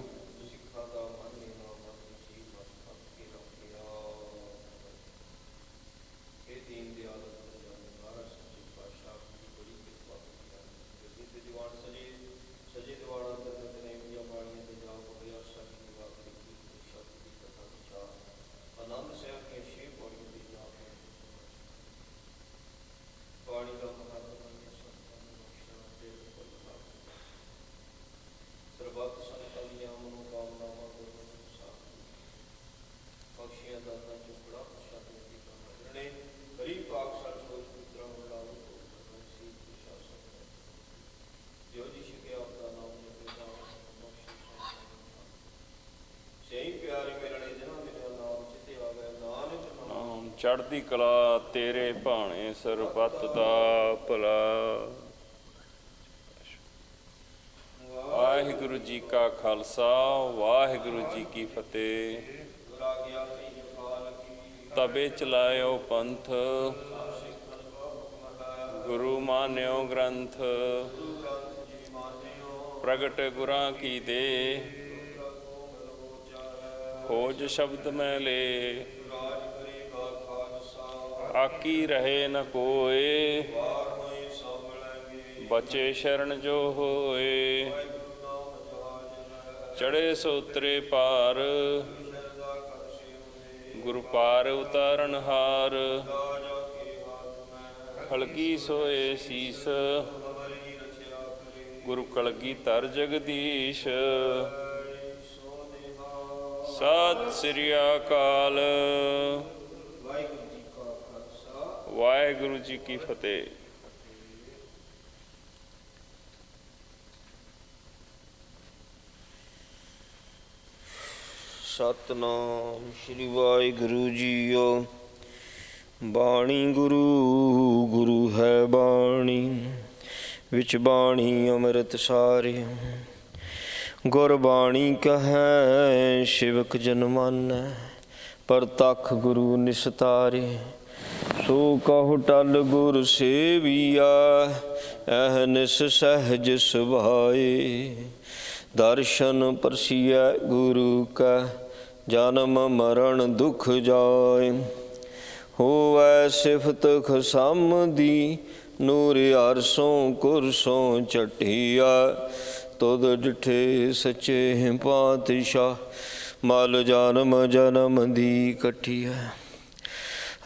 ਚੜ੍ਹਦੀ ਕਲਾ ਤੇਰੇ ਭਾਣੇ ਸਰਬੱਤ ਦਾ ਭਲਾ। ਵਾਹਿਗੁਰੂ ਜੀ ਕਾ ਖਾਲਸਾ ਵਾਹਿਗੁਰੂ ਜੀ ਕੀ ਫਤਿਹ। ਤਬੇ ਚਲਾਇਓ ਪੰਥ ਗੁਰੂ ਮਾਨਿਓ ਗ੍ਰੰਥ। ਪ੍ਰਗਟ ਗੁਰਾਂ ਕੀ ਦੇ ਖੋਜ ਸ਼ਬਦ ਮੈਂ ਲੇ। ਆਕੀ ਰਹੇ ਨ ਕੋਏ ਬਚੇ ਸ਼ਰਨ ਜੋ ਹੋਏ। ਚੜੇ ਸੋ ਉਤਰੇ ਪਾਰ ਗੁਰੂ ਪਾਰ ਉਤਾਰਨ ਹਾਰ। ਖਲਗੀ ਸੋਏ ਸੀਸ ਗੁਰੂ ਕਲਗੀ ਧਰ ਜਗਦੀਸ਼। ਸਤਿ ਸ੍ਰੀ ਅਕਾਲ। ਵਾਹਿਗੁਰੂ ਜੀ ਕੀ ਫਤਿਹ। ਸਤਨਾਮ ਸ੍ਰੀ ਵਾਹਿਗੁਰੂ ਜੀਓ। ਬਾਣੀ ਗੁਰੂ ਗੁਰੂ ਹੈ ਬਾਣੀ ਵਿੱਚ ਬਾਣੀ ਅੰਮ੍ਰਿਤ ਸਾਰੇ। ਗੁਰਬਾਣੀ ਕਹੈ ਸ਼ਿਵਕ ਜਨ ਮਾਨੈ ਪ੍ਰਤੱਖ ਗੁਰੂ ਨਿਸਤਾਰੇ। ਸੋ ਕਹੁ ਟਲ ਗੁਰ ਸੇਵੀਆ ਅਹਨਿਸ ਸਹਿਜ ਸੁਭਾਏ। ਦਰਸ਼ਨ ਪਰਸੀਐ ਗੁਰੂ ਕਾ ਜਨਮ ਮਰਨ ਦੁਖ ਜਾਏ। ਹੋਵੈ ਸਿਫਤ ਖਸਮ ਦੀ ਨੂਰ ਅਰਸੋਂ ਕੁਰਸੋਂ ਚਟਿਆ। ਤੁਧ ਡਿਠੇ ਸੱਚੇ ਪਾਤਸ਼ਾਹ ਮਲ ਜਨਮ ਜਨਮ ਦੀ ਕਠੀਆ।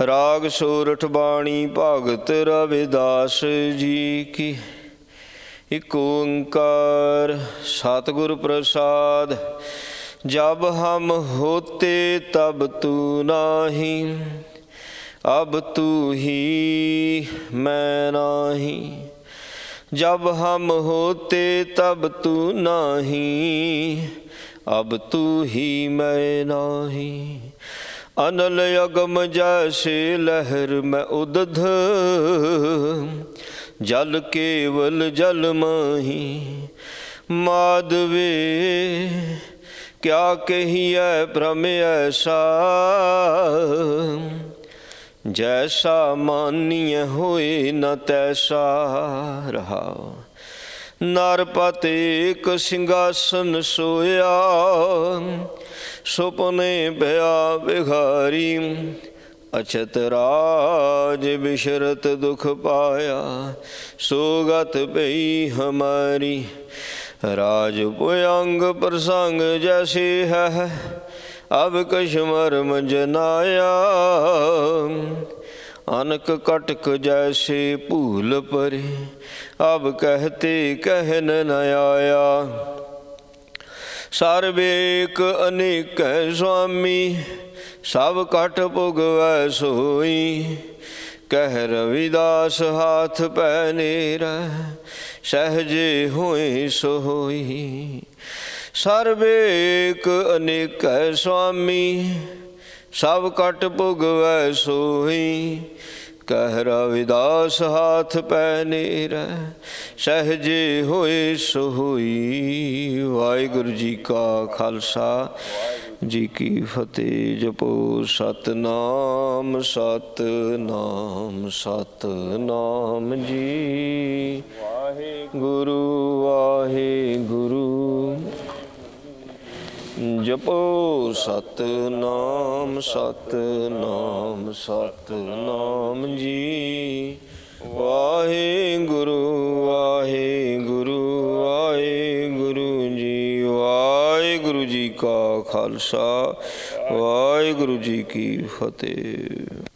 ਰਾਗ ਸੋਰਠ ਬਾਣੀ ਭਗਤ ਰਵਿਦਾਸ ਜੀ ਕੀ। ਇਕ ਓੰਕਾਰ ਸਤਿਗੁਰ ਪ੍ਰਸਾਦ। जब हम होते तब तू नाही अब तू ही मैं नाही। जब हम होते तब तू नाही अब तू ही मैं नाही। अनल अगम जैसे लहर में उदध जल केवल जल माही। माधवे क्या कहिए भ्रम ऐसा जैसा मानिय होए न तैसा रहा। नरपत एक सिंहासन सोया सुपने भया बिहारी। ਅਛਤ ਰਾਜ ਬਿਸ਼ਰਤ ਦੁਖ ਪਾਇਆ, ਸੋਗਤ ਪਈ ਹਮਾਰੀ। राज पुयंग प्रसंग जैसे है, अब कश्मर जनाया। अनक कटक जैसे भूल परे, अब कहते कहन न आया। सर्वेक अनेक स्वामी, सब कट पुगवै सोई। कह रविदास हाथ पै नेरा, सहजे होए सोई। सर्वेक अनेक स्वामी, सब कट पुगवै सोई। कह रविदास हाथ पै नेरा, सहजे होए सोई। वाहिगुरु जी का खालसा जी की फतेह। जपो सतनाम सतनाम सतनाम जी। वाहिगुरु वाहिगुरु। जपो सतनाम सतनाम सतनाम जी। वाहिगुरु वाहिगुरु वाहिगुरु जी। वाहिगुरु जी का खालसा, वाहिगुरु जी की फतेह।